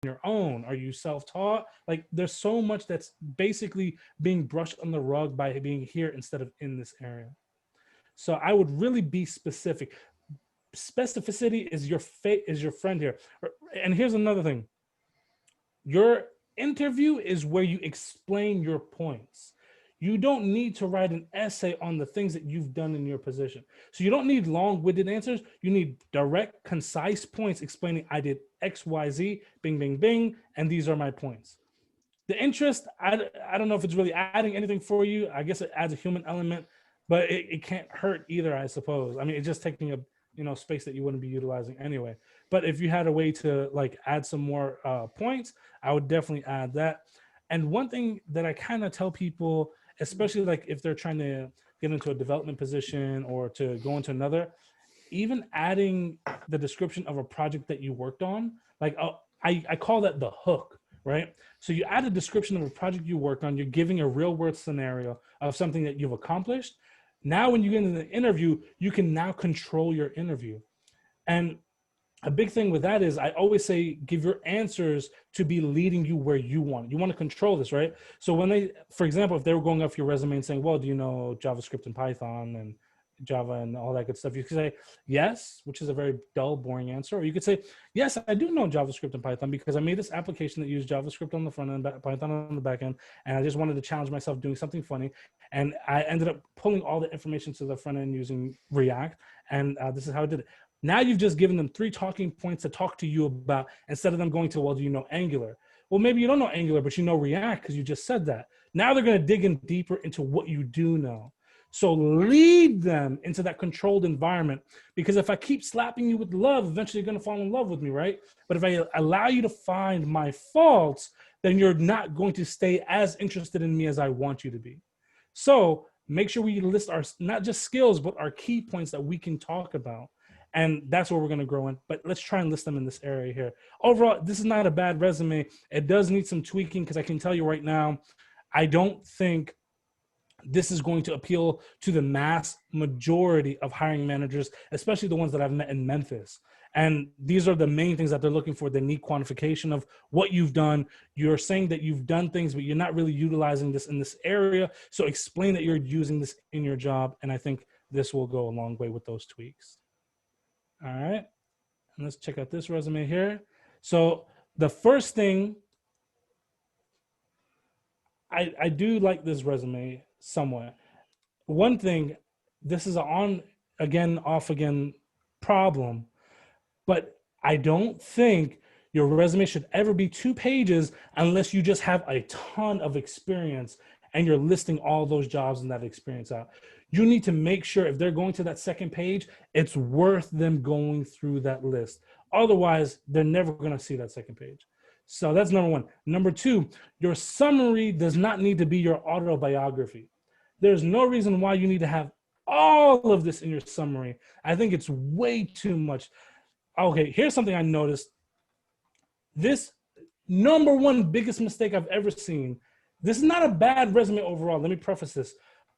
your own? Are you self-taught? Like there's so much that's basically being brushed on the rug by being here instead of in this area. So I would really be specific. Specificity is your friend here. And here's another thing. Your interview is where you explain your points. You don't need to write an essay on the things that you've done in your position. So you don't need long-winded answers. You need direct, concise points explaining I did X, Y, Z, bing, bing, bing, and these are my points. The interest, I don't know if it's really adding anything for you. I guess it adds a human element, but it can't hurt either, I suppose. I mean, it's just taking a space that you wouldn't be utilizing anyway. But if you had a way to like add some more points, I would definitely add that. And one thing that I kind of tell people, especially like if they're trying to get into a development position or to go into another, even adding the description of a project that you worked on, like I call that the hook, right? So you add a description of a project you worked on, you're giving a real world scenario of something that you've accomplished. Now, when you get into the interview, you can now control your interview. And a big thing with that is I always say, give your answers to be leading you where you want. You want to control this, right? So when they, for example, if they were going off your resume and saying, well, do you know JavaScript and Python and Java and all that good stuff? You could say yes, which is a very dull, boring answer. Or you could say, yes, I do know JavaScript and Python because I made this application that used JavaScript on the front end, Python on the back end. And I just wanted to challenge myself doing something funny. And I ended up pulling all the information to the front end using React. And this is how I did it. Now you've just given them 3 talking points to talk to you about instead of them going to, well, do you know Angular? Well, maybe you don't know Angular, but you know React because you just said that. Now they're going to dig in deeper into what you do know. So lead them into that controlled environment, because if I keep slapping you with love, eventually you're going to fall in love with me, right? But if I allow you to find my faults, then you're not going to stay as interested in me as I want you to be. So make sure we list our, not just skills, but our key points that we can talk about. And that's where we're going to grow in. But let's try and list them in this area here. Overall, this is not a bad resume. It does need some tweaking because I can tell you right now, I don't think this is going to appeal to the mass majority of hiring managers, especially the ones that I've met in Memphis. And these are the main things that they're looking for. They need quantification of what you've done. You're saying that you've done things, but you're not really utilizing this in this area. So explain that you're using this in your job. And I think this will go a long way with those tweaks. All right. And let's check out this resume here. So the first thing, I do like this resume somewhat. One thing, this is an on again, off again problem, but I don't think your resume should ever be 2 pages unless you just have a ton of experience and you're listing all those jobs and that experience out. You need to make sure if they're going to that second page, it's worth them going through that list. Otherwise, they're never going to see that second page. So that's number 1. Number 2, your summary does not need to be your autobiography. There's no reason why you need to have all of this in your summary. I think it's way too much. Okay, here's something I noticed. This number 1 biggest mistake I've ever seen. This is not a bad resume overall. Let me preface this.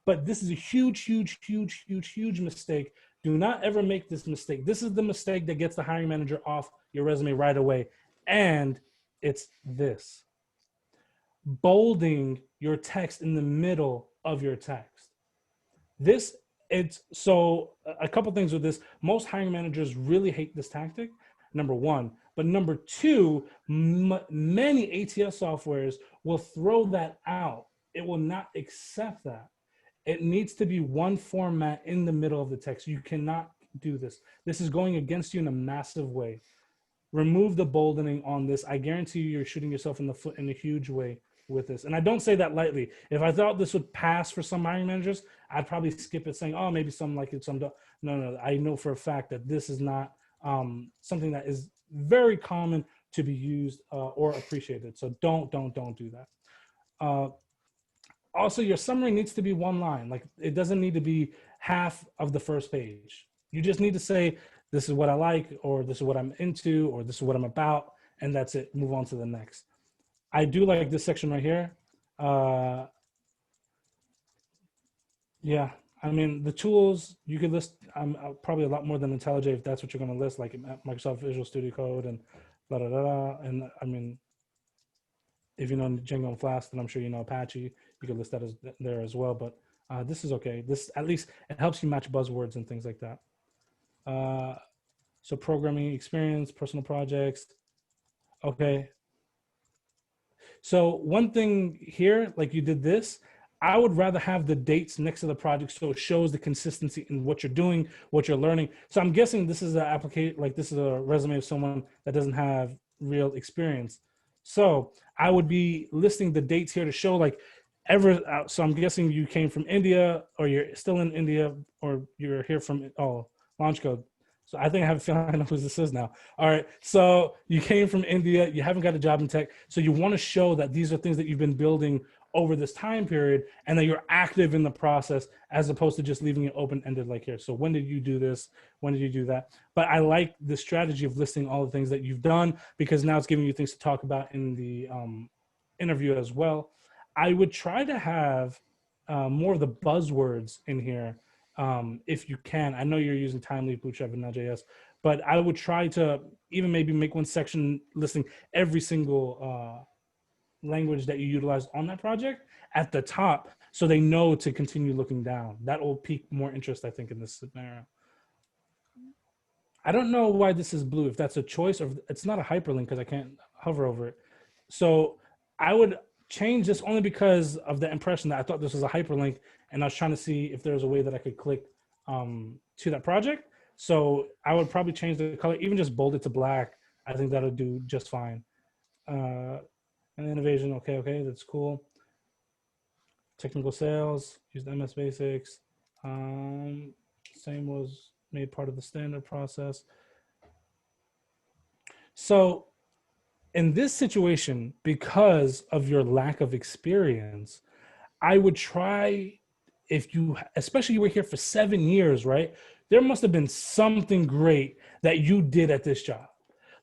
But this is a huge, huge, huge, huge, huge mistake. Do not ever make this mistake. This is the mistake that gets the hiring manager off your resume right away. And it's this: bolding your text in the middle of your text. So a couple things with this. Most hiring managers really hate this tactic, number 1. But number 2, many ATS softwares will throw that out. It will not accept that. It needs to be one format in the middle of the text. You cannot do this. This is going against you in a massive way. Remove the boldening on this. I guarantee you, you're shooting yourself in the foot in a huge way with this. And I don't say that lightly. If I thought this would pass for some hiring managers, I'd probably skip it saying, oh, maybe some like it, some don't. No. I know for a fact that this is not something that is very common to be used or appreciated. So don't do that. Also, your summary needs to be 1 line. Like, it doesn't need to be half of the first page. You just need to say, this is what I like, or this is what I'm into, or this is what I'm about, and that's it. Move on to the next. I do like this section right here. Yeah, I mean, the tools, you could list probably a lot more than IntelliJ if that's what you're going to list, like Microsoft Visual Studio Code and blah, blah, blah, blah. And I mean, if you know Django and Flask, then I'm sure you know Apache. You could list that as there as well. But this is okay. This, at least it helps you match buzzwords and things like that. So programming experience, personal projects. Okay. So one thing here, like you did this, I would rather have the dates next to the project so it shows the consistency in what you're doing, what you're learning. So I'm guessing this is an application, like this is a resume of someone that doesn't have real experience. So I would be listing the dates here to show like so I'm guessing you came from India, or you're still in India, or you're here from, launch code. So I think I have a feeling I know who this is now. All right. So you came from India, you haven't got a job in tech. So you want to show that these are things that you've been building over this time period and that you're active in the process, as opposed to just leaving it open-ended like here. So when did you do this? When did you do that? But I like the strategy of listing all the things that you've done, because now it's giving you things to talk about in the interview as well. I would try to have more of the buzzwords in here. If you can. I know you're using Timely, Bootstrap, and Node.js, but I would try to even maybe make one section listing every single language that you utilized on that project at the top, so they know to continue looking down. That will pique more interest, I think, in this scenario. I don't know why this is blue, if that's a choice, or it's not a hyperlink because I can't hover over it. So I would change this only because of the impression that I thought this was a hyperlink, and I was trying to see if there was a way that I could click to that project. So I would probably change the color, even just bold it to black. I think that'll do just fine. And innovation, okay, that's cool. Technical sales, used MS Basics. Same was made part of the standard process. So in this situation, because of your lack of experience, I would try, if you, especially you were here for 7 years, right? There must have been something great that you did at this job.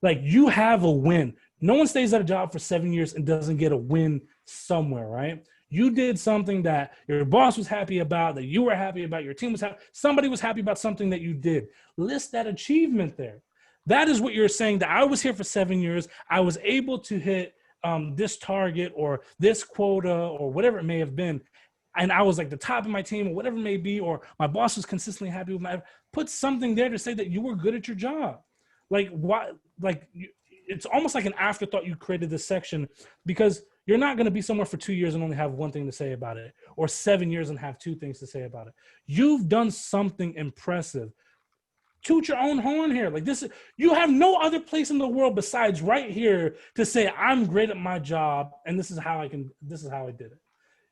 Like, you have a win. No one stays at a job for 7 years and doesn't get a win somewhere, right? You did something that your boss was happy about, that you were happy about, your team was happy. Somebody was happy about something that you did. List that achievement there. That is what you're saying, that I was here for 7 years. I was able to hit this target or this quota or whatever it may have been. And I was like the top of my team or whatever it may be, or my boss was consistently happy with my, put something there to say that you were good at your job. Like, why? Like, it's almost like an afterthought you created this section, because you're not going to be somewhere for 2 years and only have one thing to say about it, or 7 years and have two things to say about it. You've done something impressive. Toot your own horn here. Like, this, you have no other place in the world besides right here to say, I'm great at my job and this is how I did it.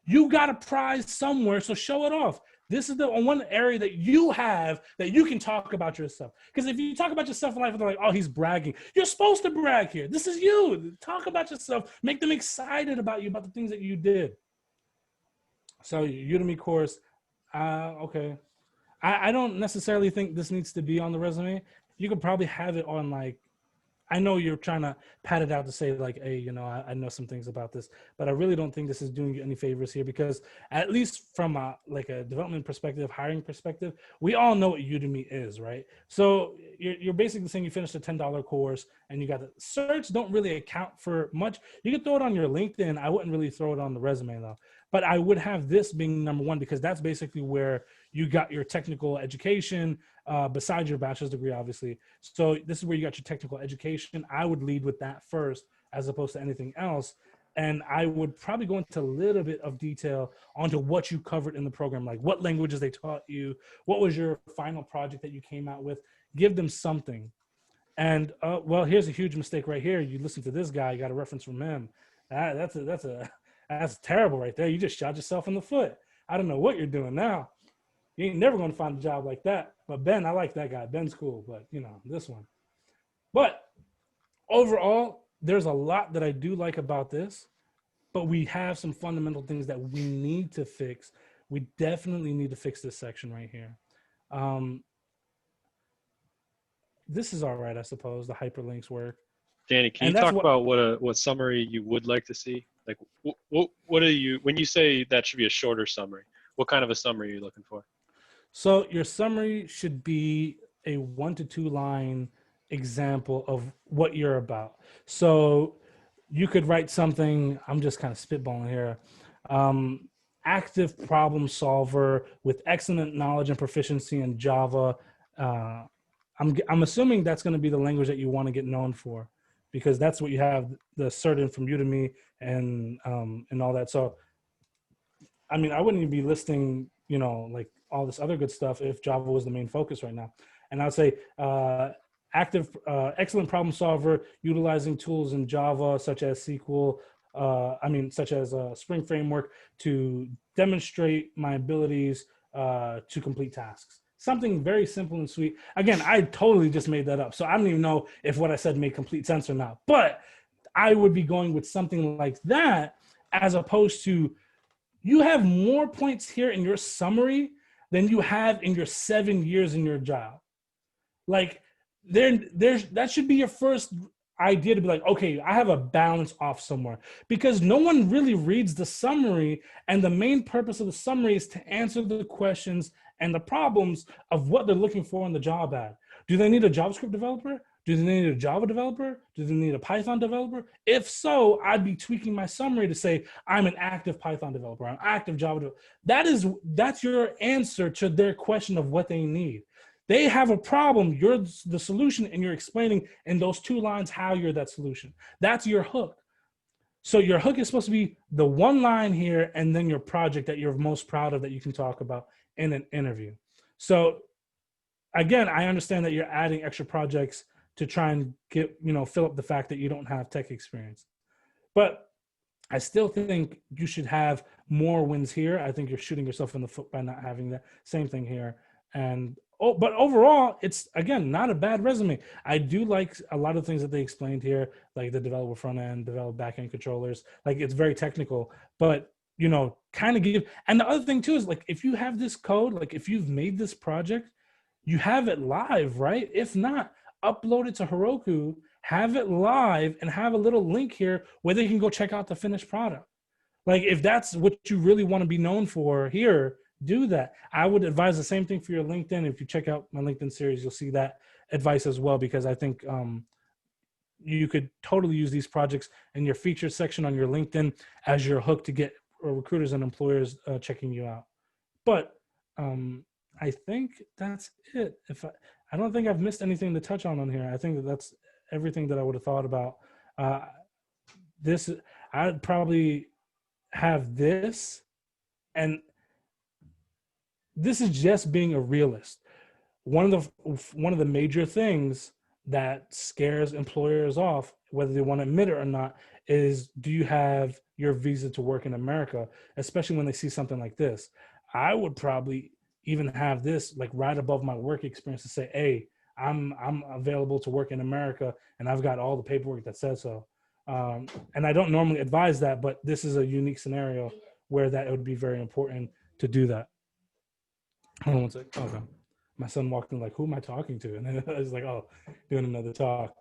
You got a prize somewhere, so show it off. This is the one area that you have that you can talk about yourself. Because if you talk about yourself in life, they're like, oh, he's bragging. You're supposed to brag here. This is you. Talk about yourself. Make them excited about you, about the things that you did. So Udemy course, okay. I don't necessarily think this needs to be on the resume. You could probably have it on, like, I know you're trying to pat it out to say like, hey, you know, I know some things about this, but I really don't think this is doing you any favors here, because at least from a development perspective, hiring perspective, we all know what Udemy is, right? So you're basically saying you finished a $10 course and you got the certs don't really account for much. You can throw it on your LinkedIn. I wouldn't really throw it on the resume though, but I would have this being number one, because that's basically where you got your technical education, besides your bachelor's degree, obviously. So this is where you got your technical education. I would lead with that first, as opposed to anything else. And I would probably go into a little bit of detail onto what you covered in the program, like what languages they taught you, what was your final project that you came out with. Give them something. And well, here's a huge mistake right here. You listen to this guy, you got a reference from him. That's terrible right there. You just shot yourself in the foot. I don't know what you're doing now. You ain't never going to find a job like that. But Ben, I like that guy. Ben's cool, but you know, this one. But overall, there's a lot that I do like about this, but we have some fundamental things that we need to fix. We definitely need to fix this section right here. This is all right, I suppose. The hyperlinks work. Danny, can you talk about what summary you would like to see? Like, what are you, when you say that should be a shorter summary, what kind of a summary are you looking for? So your summary should be a 1 to 2 line example of what you're about. So you could write something, I'm just kind of spitballing here. Active problem solver with excellent knowledge and proficiency in Java. I'm assuming that's going to be the language that you want to get known for, because that's what you have the cert in from Udemy and all that. So, I mean, I wouldn't even be listing, you know, like all this other good stuff if Java was the main focus right now. And I'd say excellent problem solver, utilizing tools in Java such as SQL, such as Spring Framework to demonstrate my abilities to complete tasks. Something very simple and sweet. Again, I totally just made that up. So I don't even know if what I said made complete sense or not. But I would be going with something like that, as opposed to, you have more points here in your summary than you have in your 7 years in your job. Like, there's that should be your first idea, to be like, okay, I have a balance off somewhere, because no one really reads the summary, and the main purpose of the summary is to answer the questions and the problems of what they're looking for in the job ad. Do they need a JavaScript developer? Do they need a Java developer? Do they need a Python developer? If so, I'd be tweaking my summary to say, I'm an active Python developer, I'm active Java developer. That's your answer to their question of what they need. They have a problem, you're the solution, and you're explaining in those 2 lines how you're that solution. That's your hook. So your hook is supposed to be the 1 line here, and then your project that you're most proud of that you can talk about in an interview. So again, I understand that you're adding extra projects to try and get, fill up the fact that you don't have tech experience. But I still think you should have more wins here. I think you're shooting yourself in the foot by not having that same thing here. But overall, it's, again, not a bad resume. I do like a lot of things that they explained here, like the developer front end, develop back end controllers. Like, it's very technical, but kind of give. And the other thing too is, like, if you have this code, like if you've made this project, you have it live, right? If not, upload it to Heroku, have it live, and have a little link here where they can go check out the finished product. Like, if that's what you really want to be known for here, do that. I would advise the same thing for your LinkedIn. If you check out my LinkedIn series, you'll see that advice as well, because I think you could totally use these projects in your featured section on your LinkedIn as your hook to get recruiters and employers checking you out. But I think that's it. I don't think I've missed anything to touch on here. I think that's everything that I would have thought about. I'd probably have this, and this is just being a realist. One of the major things that scares employers off, whether they want to admit it or not, is, do you have your visa to work in America? Especially when they see something like this. I would probably even have this like right above my work experience to say, hey, I'm available to work in America, and I've got all the paperwork that says so. And I don't normally advise that, but this is a unique scenario where that would be very important to do that. Hold on one sec. Okay. My son walked in like, who am I talking to? And then I was like, oh, doing another talk.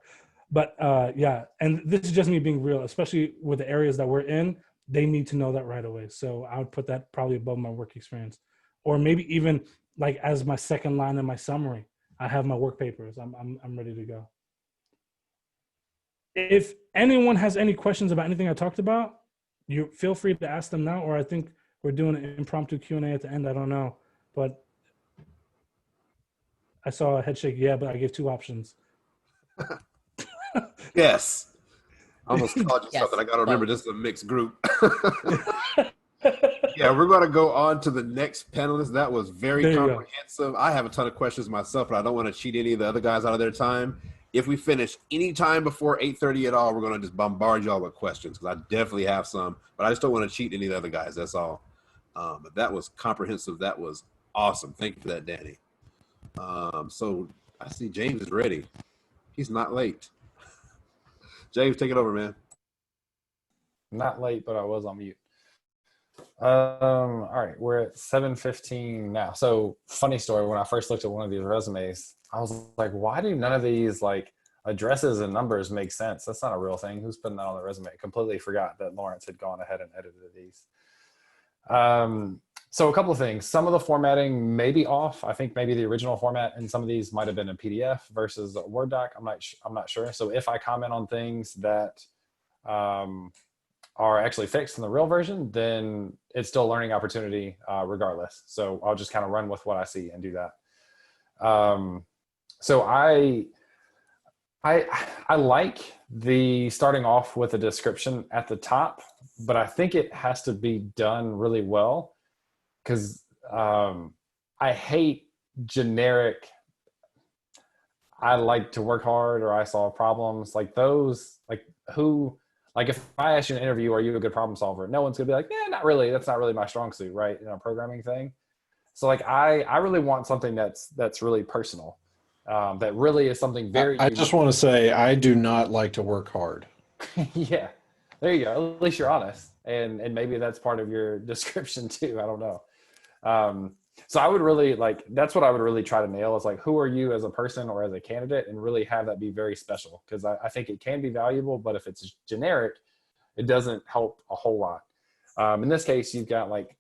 But yeah, and this is just me being real, especially with the areas that we're in. They need to know that right away. So I would put that probably above my work experience, or maybe even like as my second line in my summary. I have my work papers. I'm ready to go. If anyone has any questions about anything I talked about, you feel free to ask them now, or I think we're doing an impromptu Q&A at the end. I don't know, but I saw a head shake. Yeah, but I gave 2 options. Yes. I almost called you something. I got to remember this is a mixed group. Yeah, we're going to go on to the next panelist. That was very comprehensive. I have a ton of questions myself, but I don't want to cheat any of the other guys out of their time. If we finish any time before 8:30 at all, we're going to just bombard y'all with questions, because I definitely have some, but I just don't want to cheat any of the other guys. That's all. But that was comprehensive. That was awesome. Thank you for that, Danny. So I see James is ready. He's not late. James, take it over, man. Not late, but I was on mute. All right, we're at 7:15 now. So funny story, when I first looked at one of these resumes, I was like, why do none of these like addresses and numbers make sense? That's not a real thing. Who's putting that on the resume? Completely forgot that Lawrence had gone ahead and edited these. So a couple of things. Some of the formatting may be off. I think maybe the original format in some of these might have been a PDF versus a Word doc. I'm not sure. So if I comment on things that are actually fixed in the real version, then it's still a learning opportunity regardless. So I'll just kind of run with what I see and do that. So I like the starting off with a description at the top, but I think it has to be done really well, because I hate generic, I like to work hard, or I solve problems, like those, like who, like if I ask you in an interview, are you a good problem solver? No one's gonna be like, yeah, not really. That's not really my strong suit, right? In a programming thing. So like I really want something that's really personal, that really is something very I just want to say I do not like to work hard. yeah, there you go. At least you're honest, and maybe that's part of your description too. I don't know. So I would really like, that's what I would really try to nail, is like, who are you as a person or as a candidate, and really have that be very special, because I think it can be valuable, but if it's generic, it doesn't help a whole lot. In this case, you've got like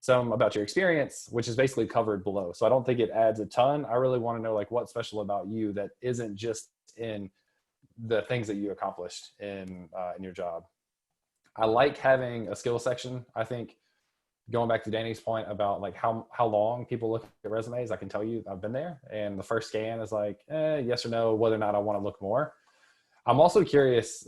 some about your experience, which is basically covered below. So I don't think it adds a ton. I really want to know like what's special about you that isn't just in the things that you accomplished in your job. I like having a skill section. I think going back to Danny's point about like how long people look at resumes, I can tell you I've been there, and the first scan is like, yes or no, whether or not I want to look more. I'm also curious,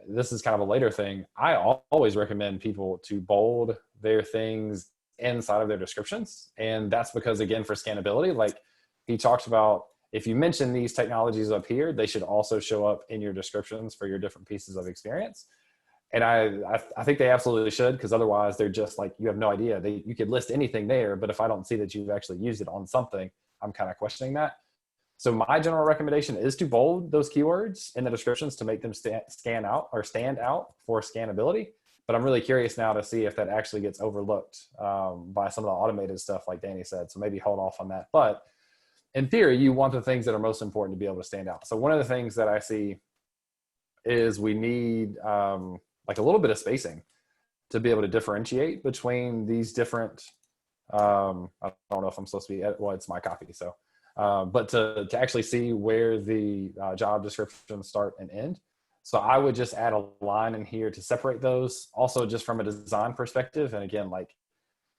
this is kind of a later thing. I always recommend people to bold their things inside of their descriptions. And that's because, again, for scannability, like he talks about, if you mention these technologies up here, they should also show up in your descriptions for your different pieces of experience. And I think they absolutely should, because otherwise they're just like, you have no idea. You could list anything there, but if I don't see that you've actually used it on something, I'm kind of questioning that. So my general recommendation is to bold those keywords in the descriptions to make them stand out for scannability. But I'm really curious now to see if that actually gets overlooked by some of the automated stuff like Danny said. So maybe hold off on that. But in theory, you want the things that are most important to be able to stand out. So one of the things that I see is we need like a little bit of spacing to be able to differentiate between these different, I don't know if I'm supposed to be, well, it's my copy. So, but to actually see where the job descriptions start and end. So I would just add a line in here to separate those. Also, just from a design perspective, and again, like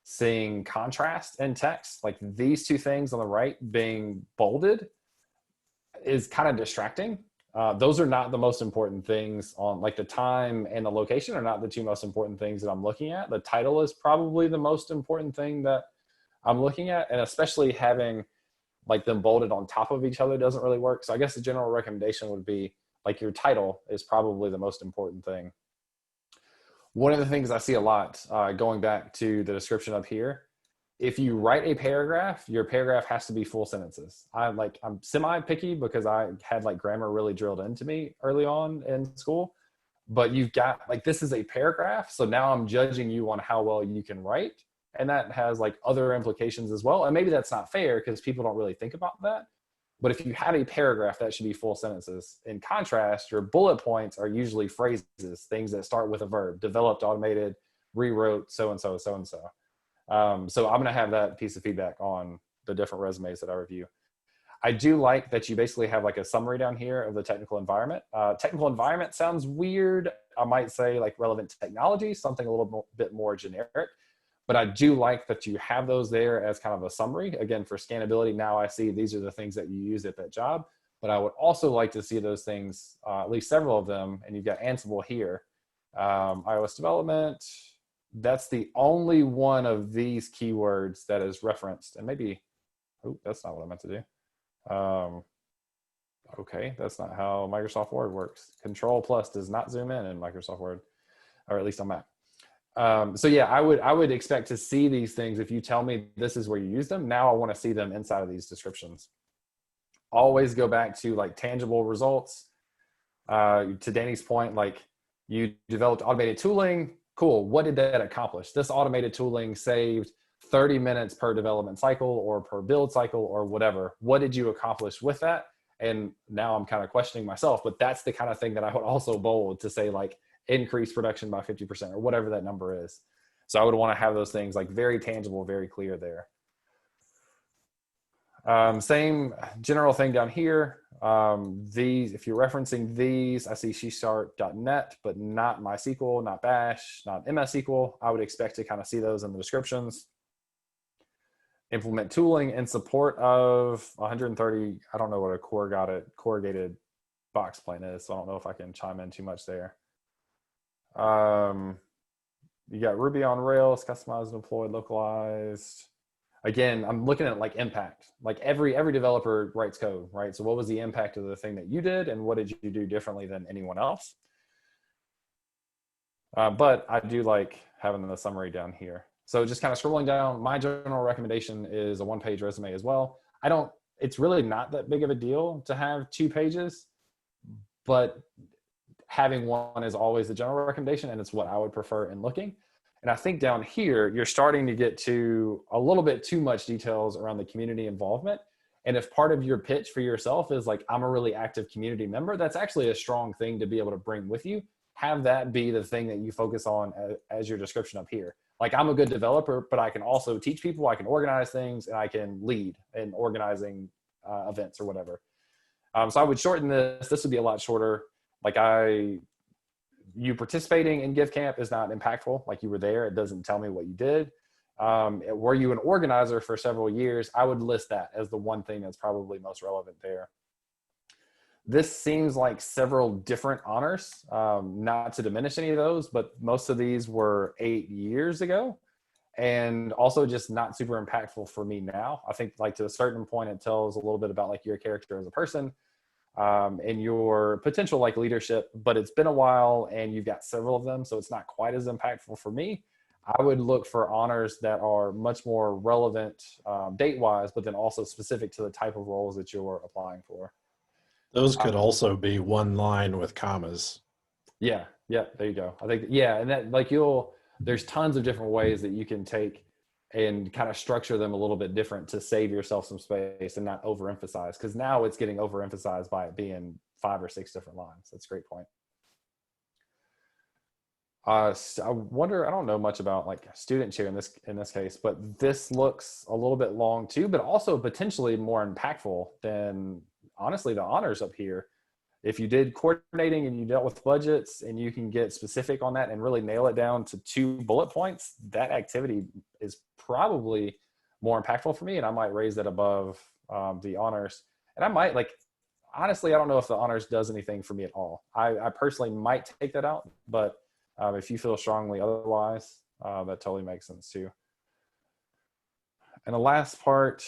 seeing contrast in text, like these two things on the right being bolded is kind of distracting. Those are not the most important things on, like the time and the location are not the two most important things that I'm looking at. The title is probably the most important thing that I'm looking at, and especially having like them bolded on top of each other doesn't really work. So I guess the general recommendation would be like your title is probably the most important thing. One of the things I see a lot, going back to the description up here, if you write a paragraph, your paragraph has to be full sentences. I'm semi-picky because I had like grammar really drilled into me early on in school, but you've got like, this is a paragraph. So now I'm judging you on how well you can write. And that has like other implications as well. And maybe that's not fair because people don't really think about that. But if you have a paragraph, that should be full sentences. In contrast, your bullet points are usually phrases, things that start with a verb: developed, automated, rewrote, so-and-so, so-and-so. So I'm going to have that piece of feedback on the different resumes that I review. I do like that you basically have like a summary down here of the technical environment. Technical environment sounds weird. I might say like relevant technology, something a little bit more generic. But I do like that you have those there as kind of a summary. Again, for scannability, now I see these are the things that you use at that job. But I would also like to see those things, at least several of them, and you've got Ansible here. iOS development, that's the only one of these keywords that is referenced. And maybe, oh, that's not what I meant to do. Okay, that's not how Microsoft Word works. Control plus does not zoom in Microsoft Word, or at least on Mac. So yeah, I would expect to see these things. If you tell me this is where you use them, now I want to see them inside of these descriptions. Always go back to like tangible results. To Danny's point, like you developed automated tooling. Cool. What did that accomplish? This automated tooling saved 30 minutes per development cycle or per build cycle or whatever. What did you accomplish with that? And now I'm kind of questioning myself, but that's the kind of thing that I would also bold to say, like, increase production by 50% or whatever that number is. So I would want to have those things like very tangible, very clear there. Same general thing down here. These, if you're referencing these, I see C#.net, but not MySQL, not Bash, not MS SQL. I would expect to kind of see those in the descriptions. Implement tooling in support of 130. I don't know what a corrugated box plane is, so I don't know if I can chime in too much there. You got Ruby on Rails, customized, deployed, localized. Again, I'm looking at like impact. Like every developer writes code, right? So what was the impact of the thing that you did, and what did you do differently than anyone else? But I do like having the summary down here. So just kind of scrolling down, my general recommendation is a one-page resume as well. It's really not that big of a deal to have 2 pages, but having one is always the general recommendation, and it's what I would prefer in looking. And I think down here, you're starting to get to a little bit too much details around the community involvement. And if part of your pitch for yourself is like, I'm a really active community member, that's actually a strong thing to be able to bring with you. Have that be the thing that you focus on as your description up here. Like, I'm a good developer, but I can also teach people, I can organize things, and I can lead in organizing events or whatever. So I would shorten this. This would be a lot shorter. Like you participating in GiveCamp is not impactful. Like, you were there. It doesn't tell me what you did. Were you an organizer for several years? I would list that as the one thing that's probably most relevant there. This seems like several different honors, not to diminish any of those, but most of these were 8 years ago, and also just not super impactful for me now. I think like to a certain point, it tells a little bit about like your character as a person, and your potential like leadership, but it's been a while and you've got several of them, so it's not quite as impactful for me. I would look for honors that are much more relevant date-wise, but then also specific to the type of roles that you're applying for. Those could also be one line with commas. Yeah, there you go. I think, yeah, and that like there's tons of different ways that you can take and kind of structure them a little bit different to save yourself some space and not overemphasize, because now it's getting overemphasized by it being 5 or 6 different lines. That's a great point. So I wonder, I don't know much about like student chair in this case, but this looks a little bit long too, but also potentially more impactful than honestly the honors up here. If you did coordinating and you dealt with budgets and you can get specific on that and really nail it down to 2 bullet points, that activity is probably more impactful for me. And I might raise that above the honors. And I might honestly, I don't know if the honors does anything for me at all. I personally might take that out, but if you feel strongly otherwise, that totally makes sense too. And the last part,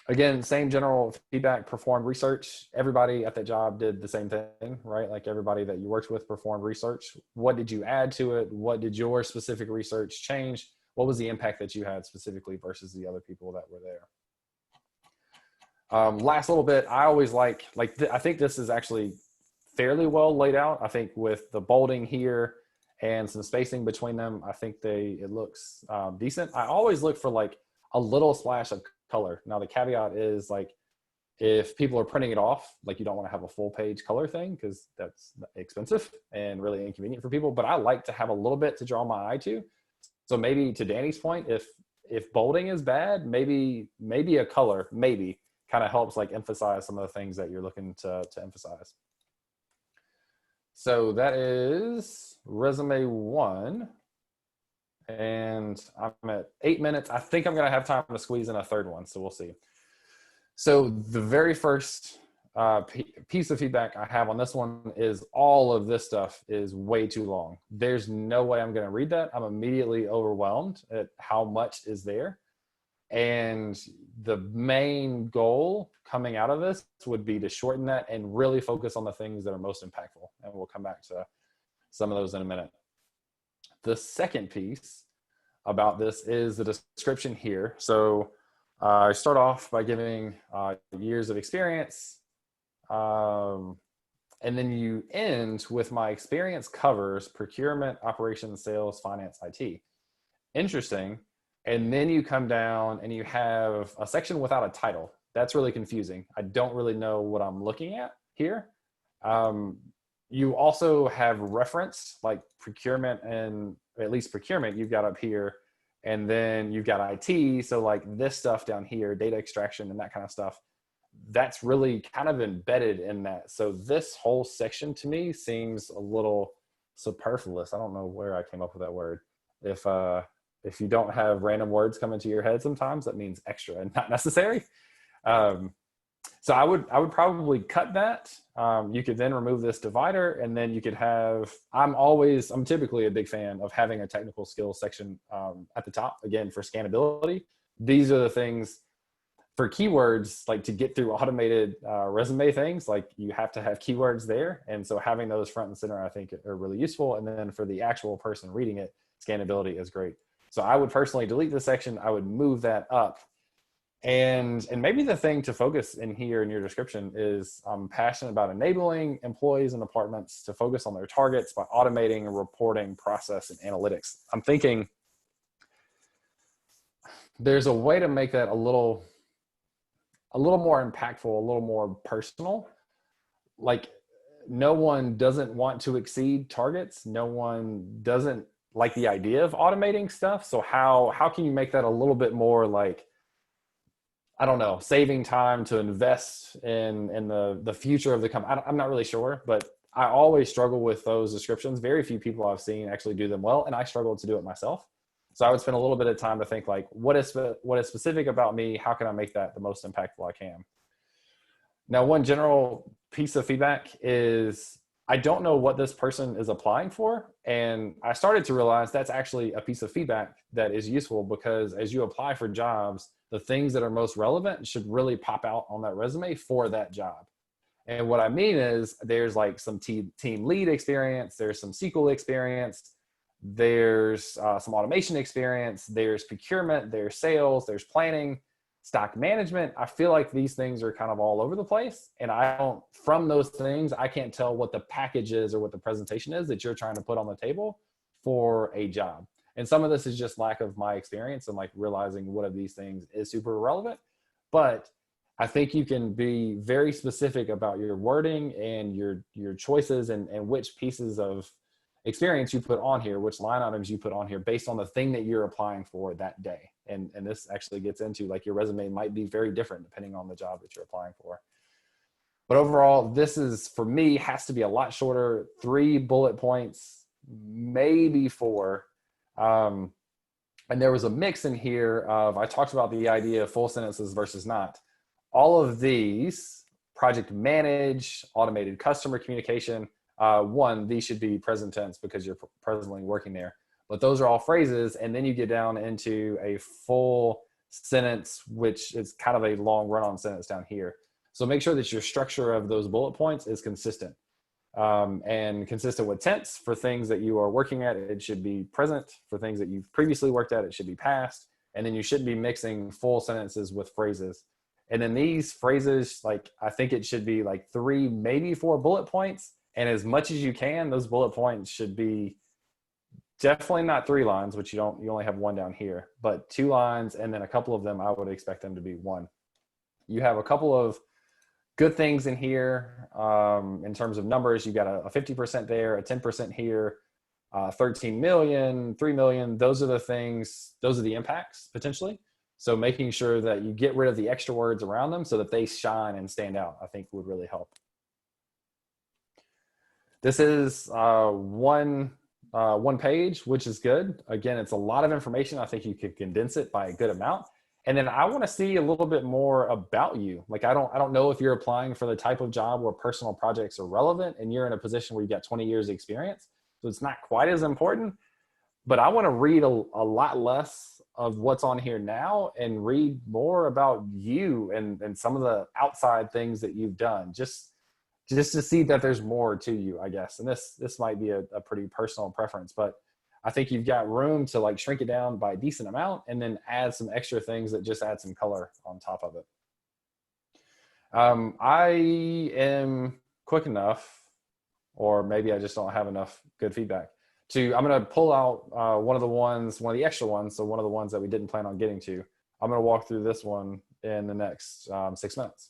again, same general feedback, performed research. Everybody at that job did the same thing, right? Like everybody that you worked with performed research. What did you add to it? What did your specific research change? What was the impact that you had specifically versus the other people that were there? Last little bit, I always I think this is actually fairly well laid out. I think with the bolding here and some spacing between them, I think it looks decent. I always look for like a little splash of color. Now the caveat is like, if people are printing it off, like you don't want to have a full page color thing because that's expensive and really inconvenient for people, but I like to have a little bit to draw my eye to. So maybe to Danny's point, if bolding is bad, maybe a color, maybe kind of helps like emphasize some of the things that you're looking to emphasize. So that is resume 1. And I'm at 8 minutes. I think I'm going to have time to squeeze in a third one, so we'll see. So the very first piece of feedback I have on this one is all of this stuff is way too long. There's no way I'm going to read that. I'm immediately overwhelmed at how much is there. And the main goal coming out of this would be to shorten that and really focus on the things that are most impactful. And we'll come back to some of those in a minute. The second piece about this is the description here. So I start off by giving years of experience, and then you end with my experience covers procurement, operations, sales, finance, IT. Interesting. And then you come down and you have a section without a title. That's really confusing. I don't really know what I'm looking at here. You also have referenced like procurement and at least procurement, you've got up here, and then you've got IT. So like this stuff down here, data extraction and that kind of stuff, that's really kind of embedded in that. So this whole section to me seems a little superfluous. I don't know where I came up with that word. If you don't have random words come into your head sometimes, that means extra and not necessary. So I would probably cut that. You could then remove this divider, and then you could have, I'm typically a big fan of having a technical skills section at the top, again, for scannability. These are the things for keywords, like to get through automated resume things, like you have to have keywords there. And so having those front and center, I think are really useful. And then for the actual person reading it, scannability is great. So I would personally delete this section. I would move that up. And maybe the thing to focus in here in your description is I'm passionate about enabling employees and departments to focus on their targets by automating a reporting process and analytics. I'm thinking there's a way to make that a little more impactful, a little more personal. Like no one doesn't want to exceed targets. No one doesn't like the idea of automating stuff. So how can you make that a little bit more like, I don't know, saving time to invest in the future of the company? I'm not really sure, but I always struggle with those descriptions. Very few people I've seen actually do them well, and I struggle to do it myself. So I would spend a little bit of time to think like, what is specific about me? How can I make that the most impactful I can? Now, one general piece of feedback is I don't know what this person is applying for. And I started to realize that's actually a piece of feedback that is useful, because as you apply for jobs, the things that are most relevant should really pop out on that resume for that job. And what I mean is there's like some team lead experience, there's some SQL experience, there's some automation experience, there's procurement, there's sales, there's planning, stock management. I feel like these things are kind of all over the place. And from those things, I can't tell what the package is or what the presentation is that you're trying to put on the table for a job. And some of this is just lack of my experience and like realizing what of these things is super relevant. But I think you can be very specific about your wording and your choices and which pieces of experience you put on here, which line items you put on here based on the thing that you're applying for that day. And this actually gets into like your resume might be very different depending on the job that you're applying for. But overall, this is, for me, has to be a lot shorter, 3 bullet points, maybe 4. And there was a mix in here of, I talked about the idea of full sentences versus not. All of these, project manage, automated customer communication, these should be present tense because you're presently working there. But those are all phrases. And then you get down into a full sentence, which is kind of a long run-on sentence down here. So make sure that your structure of those bullet points is consistent. And consistent with tense. For things that you are working at, it should be present. For things that you've previously worked at, it should be past. And then you shouldn't be mixing full sentences with phrases. And then these phrases, like I think it should be like 3, maybe 4 bullet points. And as much as you can, those bullet points should be definitely not 3 lines, which you only have 1 down here, but 2 lines. And then a couple of them, I would expect them to be 1. You have a couple of good things in here in terms of numbers. You got a 50% there, a 10% here, 13 million, 3 million. Those are the things, those are the impacts potentially. So making sure that you get rid of the extra words around them so that they shine and stand out, I think would really help. This is one page, which is good. Again, it's a lot of information. I think you could condense it by a good amount. And then I want to see a little bit more about you. Like, I don't know if you're applying for the type of job where personal projects are relevant and you're in a position where you've got 20 years experience. So it's not quite as important, but I want to read a lot less of what's on here now and read more about you and some of the outside things that you've done, just to see that there's more to you, I guess. And this might be a pretty personal preference, but I think you've got room to like shrink it down by a decent amount and then add some extra things that just add some color on top of it. I am quick enough, or maybe I just don't have enough good feedback I'm going to pull out one of the extra ones. So one of the ones that we didn't plan on getting to. I'm going to walk through this one in the next 6 minutes.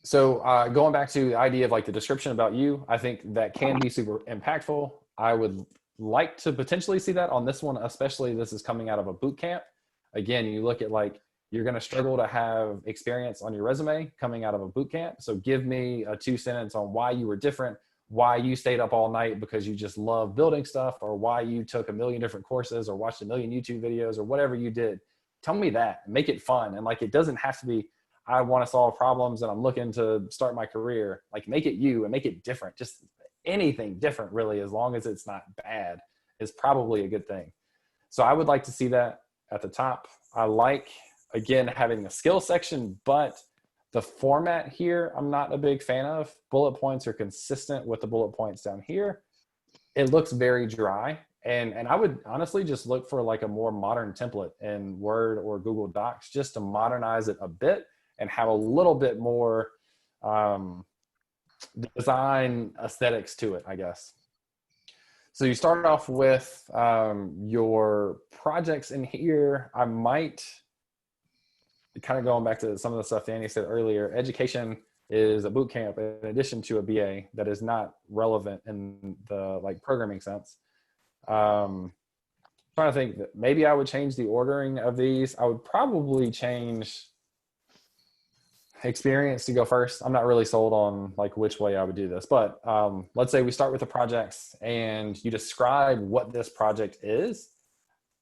So going back to the idea of like the description about you, I think that can be super impactful. I would like to potentially see that on this one, especially this is coming out of a boot camp. Again, you look at like, you're going to struggle to have experience on your resume coming out of a boot camp. So give me a 2-sentence on why you were different, why you stayed up all night because you just love building stuff, or why you took a million different courses or watched a million YouTube videos or whatever you did. Tell me that, make it fun. And like, it doesn't have to be, I want to solve problems and I'm looking to start my career. Like, make it you and make it different. Just anything different, really, as long as it's not bad, is probably a good thing. So I would like to see that at the top. I like, again, having a skill section, but the format here, I'm not a big fan of. Bullet points are consistent with the bullet points down here. It looks very dry. And I would honestly just look for like a more modern template in Word or Google Docs, just to modernize it a bit and have a little bit more design aesthetics to it, I guess. So you start off with your projects in here. I might, kind of going back to some of the stuff Danny said earlier, education is a boot camp in addition to a BA that is not relevant in the like programming sense. Trying to think that maybe I would change the ordering of these. I would probably change experience to go first. I'm not really sold on like which way I would do this, but let's say we start with the projects and you describe what this project is.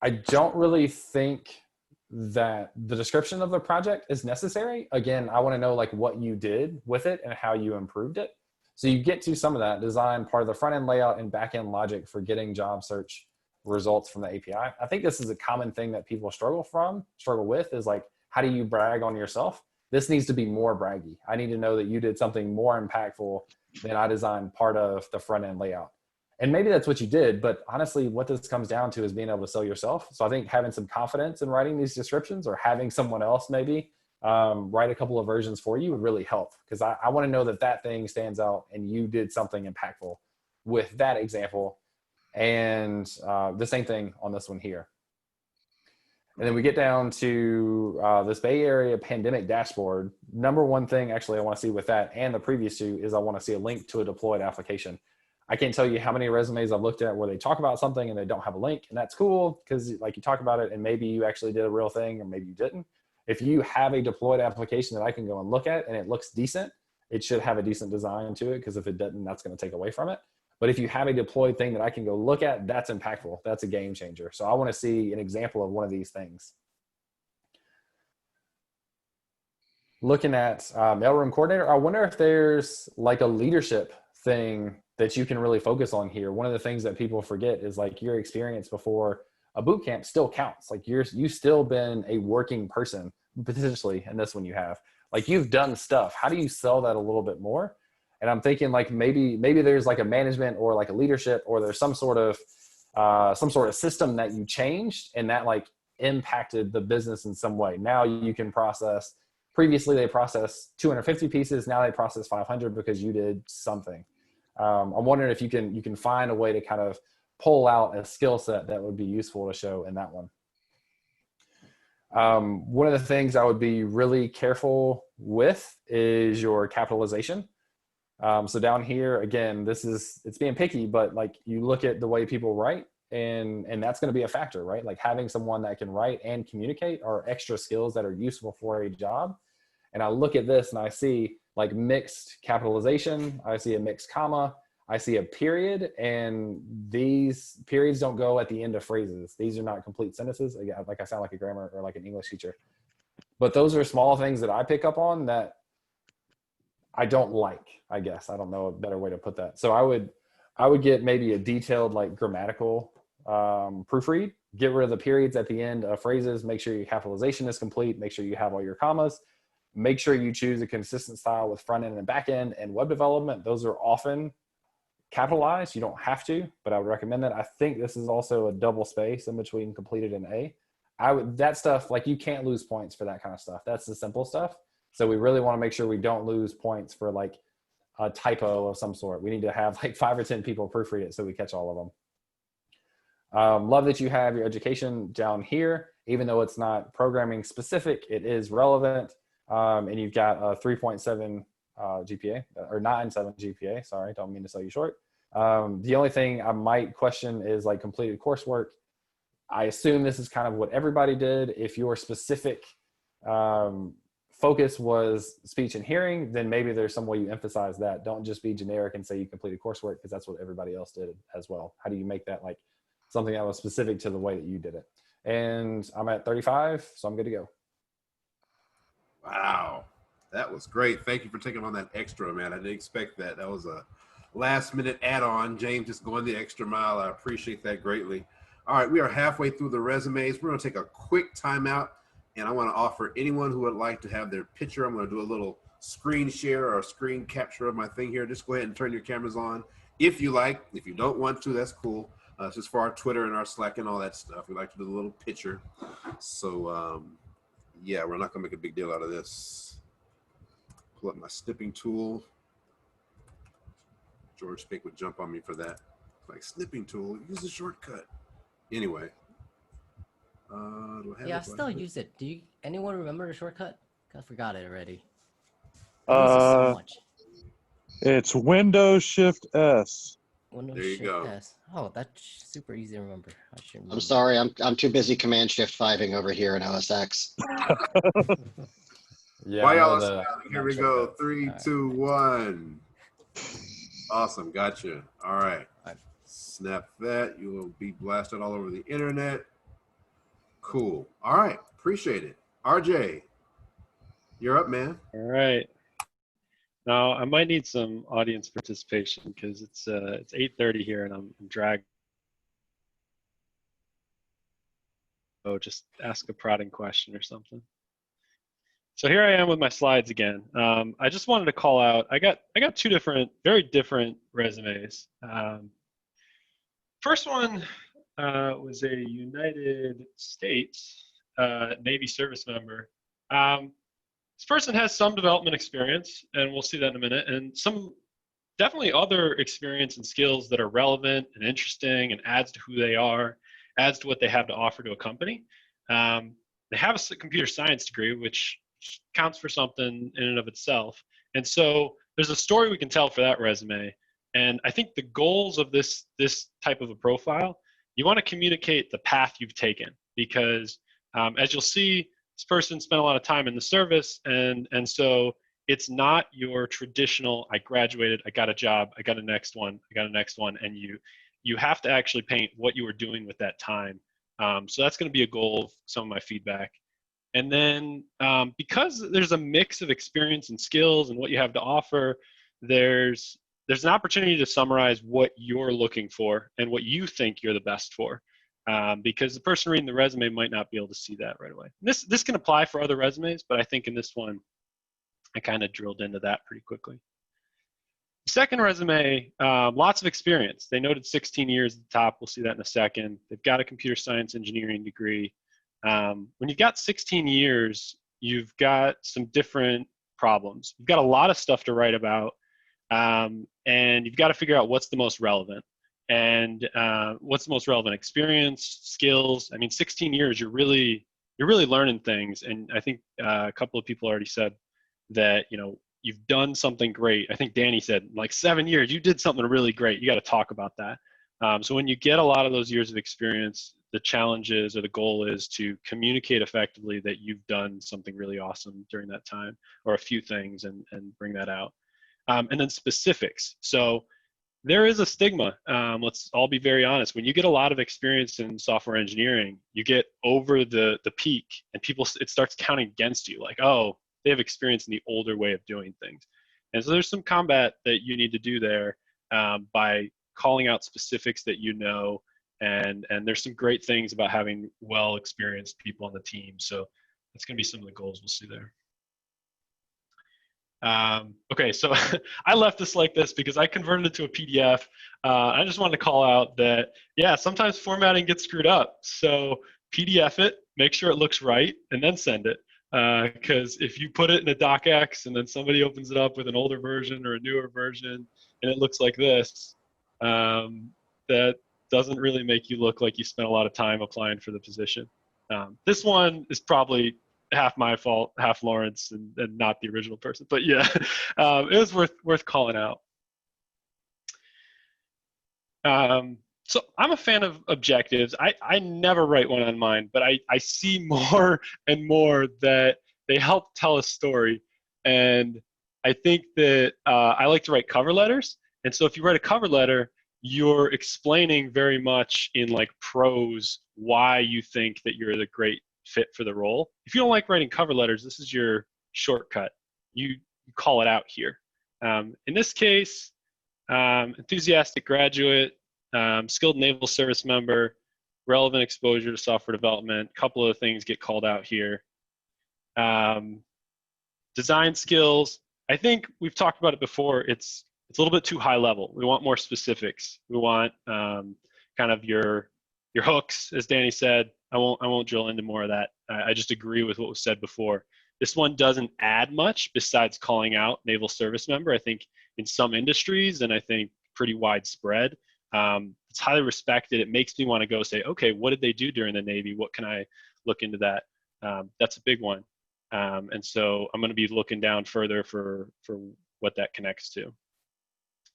I don't really think that the description of the project is necessary. Again, I want to know like what you did with it and how you improved it. So you get to some of that design part of the front end layout and back end logic for getting job search results from the API. I think this is a common thing that people struggle with is like, how do you brag on yourself? This needs to be more braggy. I need to know that you did something more impactful than I designed part of the front end layout. And maybe that's what you did, but honestly, what this comes down to is being able to sell yourself. So I think having some confidence in writing these descriptions, or having someone else maybe write a couple of versions for you, would really help, because I want to know that that thing stands out and you did something impactful with that example. And the same thing on this one here. And then we get down to this Bay Area pandemic dashboard. Number one thing actually I want to see with that and the previous two is I want to see a link to a deployed application. I can't tell you how many resumes I've looked at where they talk about something and they don't have a link, and that's cool because like you talk about it and maybe you actually did a real thing or maybe you didn't. If you have a deployed application that I can go and look at and it looks decent, it should have a decent design to it, because if it doesn't, that's going to take away from it. But if you have a deployed thing that I can go look at, that's impactful. That's a game changer. So I want to see an example of one of these things. Looking at mailroom coordinator, I wonder if there's like a leadership thing that you can really focus on here. One of the things that people forget is like your experience before a boot camp still counts. Like you've still been a working person potentially in this one you have. Like you've done stuff. How do you sell that a little bit more? And I'm thinking like maybe there's like a management or like a leadership, or there's some sort of system that you changed and that like impacted the business in some way. Now you can process, previously they processed 250 pieces. Now they process 500 because you did something. I'm wondering if you can find a way to kind of pull out a skill set that would be useful to show in that one. One of the things I would be really careful with is your capitalization. So down here, again, it's being picky, but like you look at the way people write and that's going to be a factor, right? Like having someone that can write and communicate are extra skills that are useful for a job. And I look at this and I see like mixed capitalization. I see a mixed comma. I see a period, and these periods don't go at the end of phrases. These are not complete sentences. Again, like I sound like a grammar or like an English teacher, but those are small things that I pick up on that I don't like, I guess. I don't know a better way to put that. So I would get maybe a detailed like grammatical proofread, get rid of the periods at the end of phrases, make sure your capitalization is complete, make sure you have all your commas, make sure you choose a consistent style with front end and back end and web development. Those are often capitalized. You don't have to, but I would recommend that. I think this is also a double space in between completed and A. That stuff, like you can't lose points for that kind of stuff. That's the simple stuff. So we really want to make sure we don't lose points for like a typo of some sort. We need to have like 5 or 10 people proofread it so we catch all of them. Love that you have your education down here. Even though it's not programming specific, it is relevant. And you've got a 3.7 GPA or 9.7 GPA. Sorry, don't mean to sell you short. The only thing I might question is like completed coursework. I assume this is kind of what everybody did. If your specific focus was speech and hearing, then maybe there's some way you emphasize that. Don't just be generic and say you completed coursework, because that's what everybody else did as well. How do you make that like something that was specific to the way that you did it? And I'm at 35, so I'm good to go. Wow, that was great. Thank you for taking on that extra, man. I didn't expect that. That was a last minute add-on. James just going the extra mile. I appreciate that greatly. All right, we are halfway through the resumes. We're going to take a quick timeout, and I want to offer anyone who would like to have their picture. I'm going to do a little screen share or a screen capture of my thing here. Just go ahead and turn your cameras on if you like. If you don't want to, that's cool. It's just for our Twitter and our Slack and all that stuff. We like to do the little picture. So, yeah, we're not going to make a big deal out of this. Pull up my snipping tool. George Spink would jump on me for that. Like, snipping tool, use the shortcut. Anyway. Do I have Yeah, I it? still use it. Do you? Anyone remember the shortcut? I forgot it already. Uh, I use it so much. It's Windows Shift S. Windows There you Shift go. S. Oh, that's super easy to remember. I should remember. I'm sorry, I'm too busy Command Shift 5ing over here in OS X. Yeah, Why I know y'all the smiling? Here we go. shortcuts. 3, 2, 1. Awesome. Gotcha. All right. Alright. Snap that. You will be blasted all over the internet. Cool. All right. Appreciate it. RJ, you're up, man. All right. Now I might need some audience participation because it's 8:30 here and I'm dragged. Oh, just ask a prodding question or something. So here I am with my slides again. I just wanted to call out. I got two very different resumes. First one was a United States Navy service member. This person has some development experience, and we'll see that in a minute, and some definitely other experience and skills that are relevant and interesting and adds to who they are, adds to what they have to offer to a company. They have a computer science degree, which counts for something in and of itself. And so there's a story we can tell for that resume. And I think the goals of this type of a profile, you want to communicate the path you've taken, because as you'll see, this person spent a lot of time in the service, and so it's not your traditional, I graduated, I got a job, I got a next one, and you have to actually paint what you were doing with that time. So that's going to be a goal of some of my feedback. And then because there's a mix of experience and skills and what you have to offer, there's an opportunity to summarize what you're looking for and what you think you're the best for. Because the person reading the resume might not be able to see that right away. This can apply for other resumes, but I think in this one, I kind of drilled into that pretty quickly. Second resume, lots of experience. They noted 16 years at the top. We'll see that in a second. They've got a computer science engineering degree. When you've got 16 years, you've got some different problems. You've got a lot of stuff to write about, and you've got to figure out what's the most relevant. And what's the most relevant experience, skills. I mean, 16 years, you're really learning things. And I think a couple of people already said that, you've done something great. I think Danny said, like 7 years, you did something really great. You got to talk about that. So when you get a lot of those years of experience, the challenge is, or the goal is, to communicate effectively that you've done something really awesome during that time, or a few things, and bring that out. And then specifics. So there is a stigma. Let's all be very honest. When you get a lot of experience in software engineering, you get over the peak, and it starts counting against you. Like, oh, they have experience in the older way of doing things. And so there's some combat that you need to do there by calling out specifics that you know. And there's some great things about having well-experienced people on the team. So that's going to be some of the goals we'll see there. Okay, so I left this like this because I converted it to a PDF. I just wanted to call out that, yeah, sometimes formatting gets screwed up. So PDF it, make sure it looks right, and then send it. Because if you put it in a docx and then somebody opens it up with an older version or a newer version and it looks like this, that doesn't really make you look like you spent a lot of time applying for the position. This one is probably half my fault, half Lawrence, and not the original person. But yeah, it was worth calling out. So I'm a fan of objectives. I never write one on mine, but I see more and more that they help tell a story. And I think that I like to write cover letters. And so if you write a cover letter, you're explaining very much in like prose why you think that you're the great fit for the role. If you don't like writing cover letters, this is your shortcut. You call it out here. In this case, enthusiastic graduate, skilled naval service member, relevant exposure to software development. A couple of things get called out here. Design skills. I think we've talked about it before. It's a little bit too high level. We want more specifics. We want kind of your hooks, as Danny said. I won't drill into more of that. I just agree with what was said before. This one doesn't add much besides calling out naval service member. I think in some industries, and I think pretty widespread, it's highly respected. It makes me want to go say, okay, what did they do during the Navy? What can I look into that? That's a big one. And so I'm going to be looking down further for what that connects to.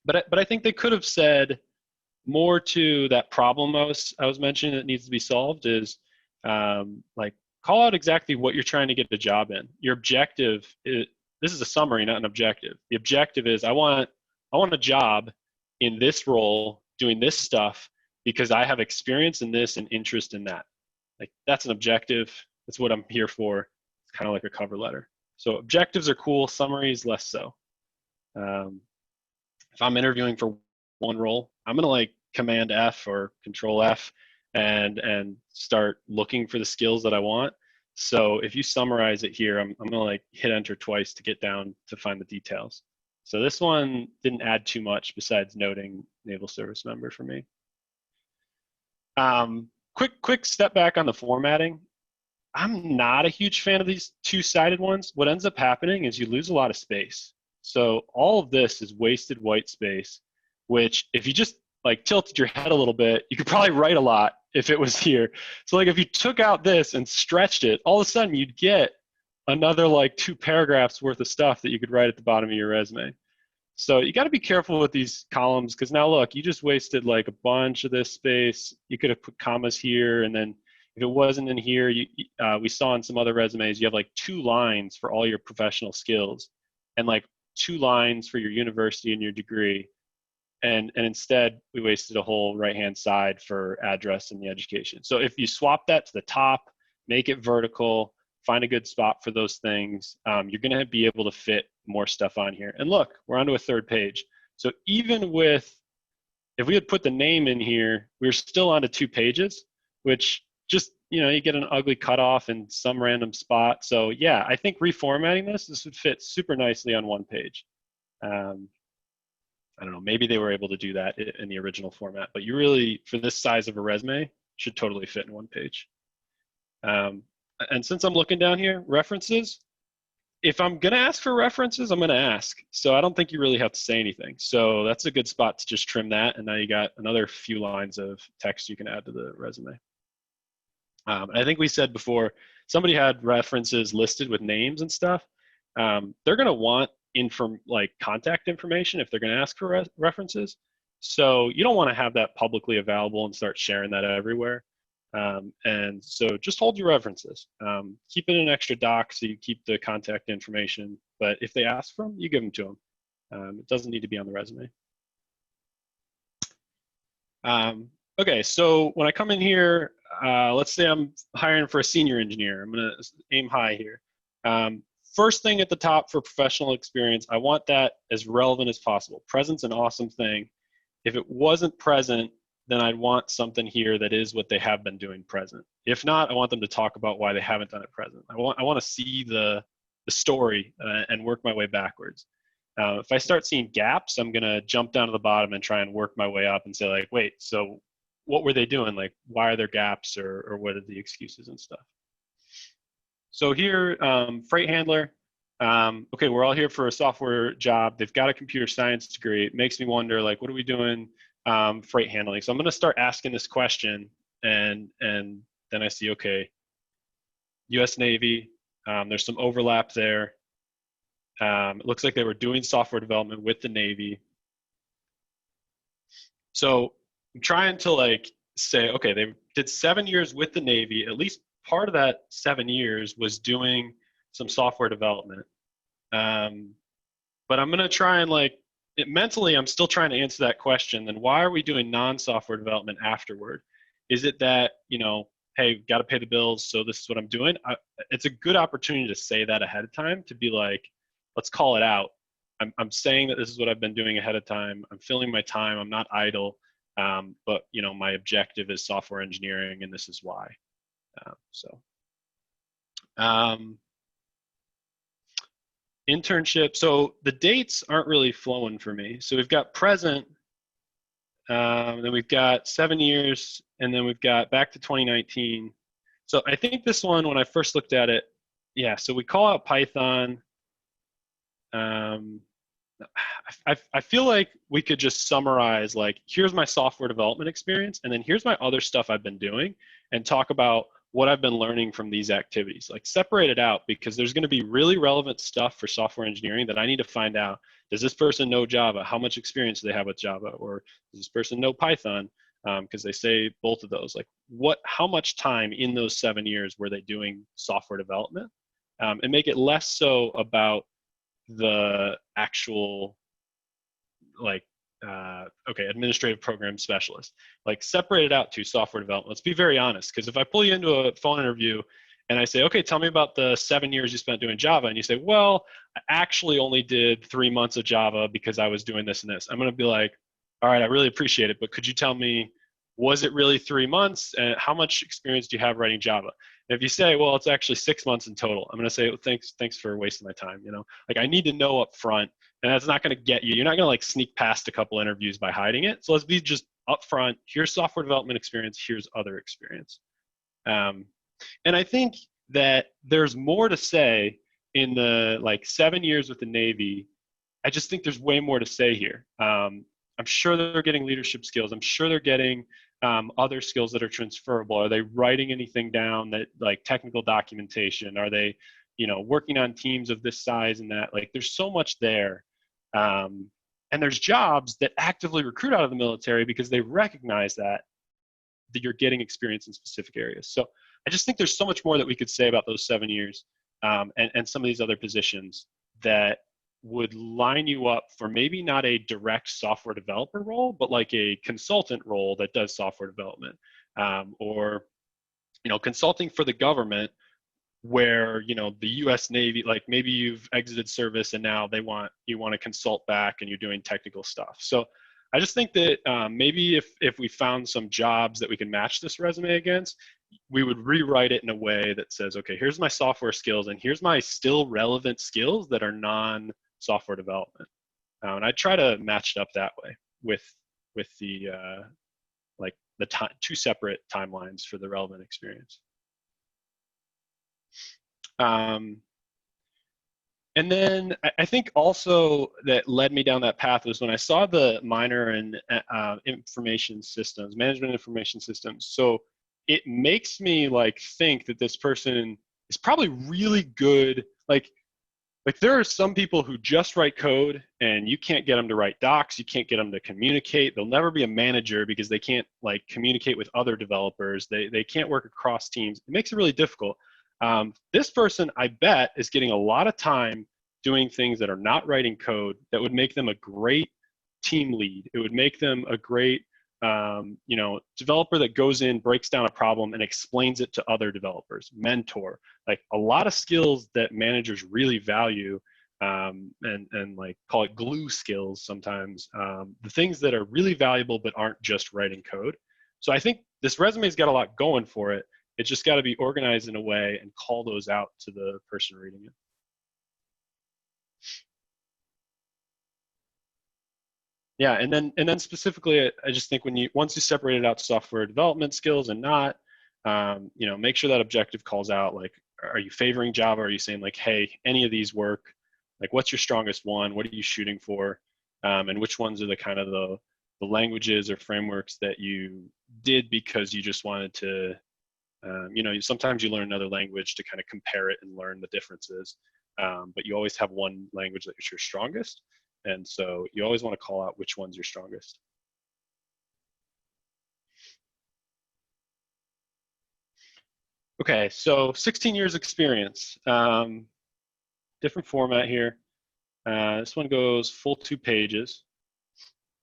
But I think they could have said more to that problem I was mentioning that needs to be solved is like call out exactly what you're trying to get the job in. Your objective is, this is a summary, not an objective. The objective is I want a job in this role doing this stuff because I have experience in this and interest in that. Like that's an objective. That's what I'm here for. It's kind of like a cover letter. So objectives are cool, summaries less so. If I'm interviewing for one role, I'm gonna like Command F or Control F and start looking for the skills that I want. So if you summarize it here, I'm gonna like hit enter twice to get down to find the details. So this one didn't add too much besides noting naval service member for me. Quick step back on the formatting. I'm not a huge fan of these two-sided ones. What ends up happening is you lose a lot of space. So all of this is wasted white space, which if you just like tilted your head a little bit, you could probably write a lot if it was here. So like if you took out this and stretched it, all of a sudden you'd get another like 2 paragraphs worth of stuff that you could write at the bottom of your resume. So you got to be careful with these columns because now look, you just wasted like a bunch of this space. You could have put commas here, and then if it wasn't in here, we saw in some other resumes, you have like 2 lines for all your professional skills and like 2 lines for your university and your degree. And instead, we wasted a whole right-hand side for address and the education. So if you swap that to the top, make it vertical, find a good spot for those things, you're going to be able to fit more stuff on here. And look, we're onto a 3rd page. So even with, if we had put the name in here, we're still onto 2 pages, which just, you get an ugly cutoff in some random spot. So yeah, I think reformatting this would fit super nicely on 1 page. I don't know, maybe they were able to do that in the original format, but you really, for this size of a resume, should totally fit in 1 page. And since I'm looking down here, references, if I'm going to ask for references, I'm going to ask. So I don't think you really have to say anything. So that's a good spot to just trim that. And now you got another few lines of text you can add to the resume. I think we said before, somebody had references listed with names and stuff. They're going to want like contact information if they're going to ask for references. So you don't want to have that publicly available and start sharing that everywhere. And so just hold your references. Keep it in an extra doc so you keep the contact information. But if they ask for them, you give them to them. It doesn't need to be on the resume. Okay, so when I come in here, let's say I'm hiring for a senior engineer. I'm going to aim high here. First thing at the top for professional experience, I want that as relevant as possible. Present's an awesome thing. If it wasn't present, then I'd want something here that is what they have been doing present. If not, I want them to talk about why they haven't done it present. I want to see the story and work my way backwards. If I start seeing gaps, I'm going to jump down to the bottom and try and work my way up and say like, wait, so what were they doing? Like, why are there gaps or what are the excuses and stuff? So here, freight handler. Okay, we're all here for a software job. They've got a computer science degree. It makes me wonder, like, what are we doing freight handling? So I'm going to start asking this question, and then I see, okay, U.S. Navy. There's some overlap there. It looks like they were doing software development with the Navy. So I'm trying to like say, okay, they did 7 years with the Navy. At least part of that 7 years was doing some software development. But I'm going to try and like, mentally, I'm still trying to answer that question. Then why are we doing non-software development afterward? Is it that, hey, got to pay the bills, so this is what I'm doing? It's a good opportunity to say that ahead of time, to be like, let's call it out. I'm saying that this is what I've been doing ahead of time. I'm filling my time. I'm not idle. But my objective is software engineering, and this is why. Internship. So the dates aren't really flowing for me. So we've got present, then we've got 7 years, and then we've got back to 2019. So I think this one, when I first looked at it, yeah, so we call out Python. I feel like we could just summarize, like, here's my software development experience, and then here's my other stuff I've been doing, and talk about what I've been learning from these activities. Like, separate it out, because there's going to be really relevant stuff for software engineering that I need to find out. Does this person know Java? How much experience do they have with Java? Or does this person know Python? Because they say both of those. Like, how much time in those 7 years were they doing software development? And make it less so about the actual, like, administrative program specialist. Like, separate it out to software development. Let's be very honest, because if I pull you into a phone interview and I say, okay, tell me about the 7 years you spent doing Java, and you say, well, I actually only did 3 months of Java because I was doing this and this, I'm going to be like, all right, I really appreciate it, but could you tell me, was it really 3 months, and how much experience do you have writing Java? And if you say, well, it's actually 6 months in total, I'm going to say, well, thanks for wasting my time. Like, I need to know up front, and that's not going to get you. You're not going to like sneak past a couple interviews by hiding it. So let's be just upfront. Here's software development experience. Here's other experience. And I think that there's more to say in the 7 years with the Navy. I just think there's way more to say here. I'm sure they're getting leadership skills. I'm sure they're getting other skills that are transferable. Are they writing anything down, that like technical documentation? Are they, working on teams of this size and that? Like, there's so much there. And there's jobs that actively recruit out of the military because they recognize that you're getting experience in specific areas. So I just think there's so much more that we could say about those 7 years and some of these other positions that would line you up for maybe not a direct software developer role, but like a consultant role that does software development, or consulting for the government, where the U.S. Navy, like, maybe you've exited service and now you want to consult back and you're doing technical stuff. So I just think that maybe if we found some jobs that we can match this resume against, we would rewrite it in a way that says, okay, here's my software skills and here's my still relevant skills that are non-software development. And I try to match it up that way with the two separate timelines for the relevant experience. And then I think also that led me down that path was when I saw the minor in information systems, management information systems. So it makes me think that this person is probably really good. Like there are some people who just write code and you can't get them to write docs. You can't get them to communicate. They'll never be a manager because they can't communicate with other developers. They can't work across teams. It makes it really difficult. This person, I bet, is getting a lot of time doing things that are not writing code that would make them a great team lead. It would make them a great developer that goes in, breaks down a problem, and explains it to other developers, mentor. Like, a lot of skills that managers really value, and call it glue skills sometimes, the things that are really valuable but aren't just writing code. So I think this resume's got a lot going for it. It's just got to be organized in a way and call those out to the person reading it. Yeah, and then specifically, I just think once you separate it out to software development skills and not, make sure that objective calls out, like, are you favoring Java? Are you saying hey, any of these work? Like, what's your strongest one? What are you shooting for? And which ones are the kind of the languages or frameworks that you did because you just wanted to, sometimes you learn another language to kind of compare it and learn the differences, but you always have one language that's your strongest. And so you always want to call out which one's your strongest. Okay, so 16 years experience. Different format here. This one goes full 2 pages.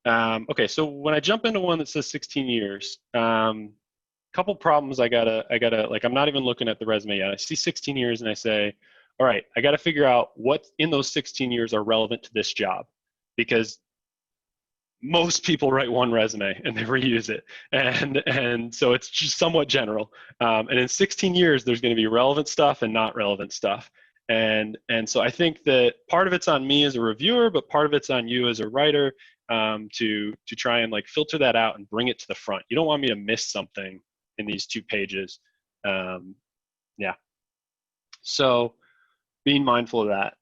Okay, so when I jump into one that says 16 years, couple problems I gotta, like, I'm not even looking at the resume yet. I see 16 years and I say, all right, I gotta figure out what in those 16 years are relevant to this job, because most people write one resume and they reuse it, and so it's just somewhat general. And in 16 years, there's going to be relevant stuff and not relevant stuff. And so I think that part of it's on me as a reviewer, but part of it's on you as a writer, to try and like filter that out and bring it to the front. You don't want me to miss something in these 2 pages. Yeah. So being mindful of that.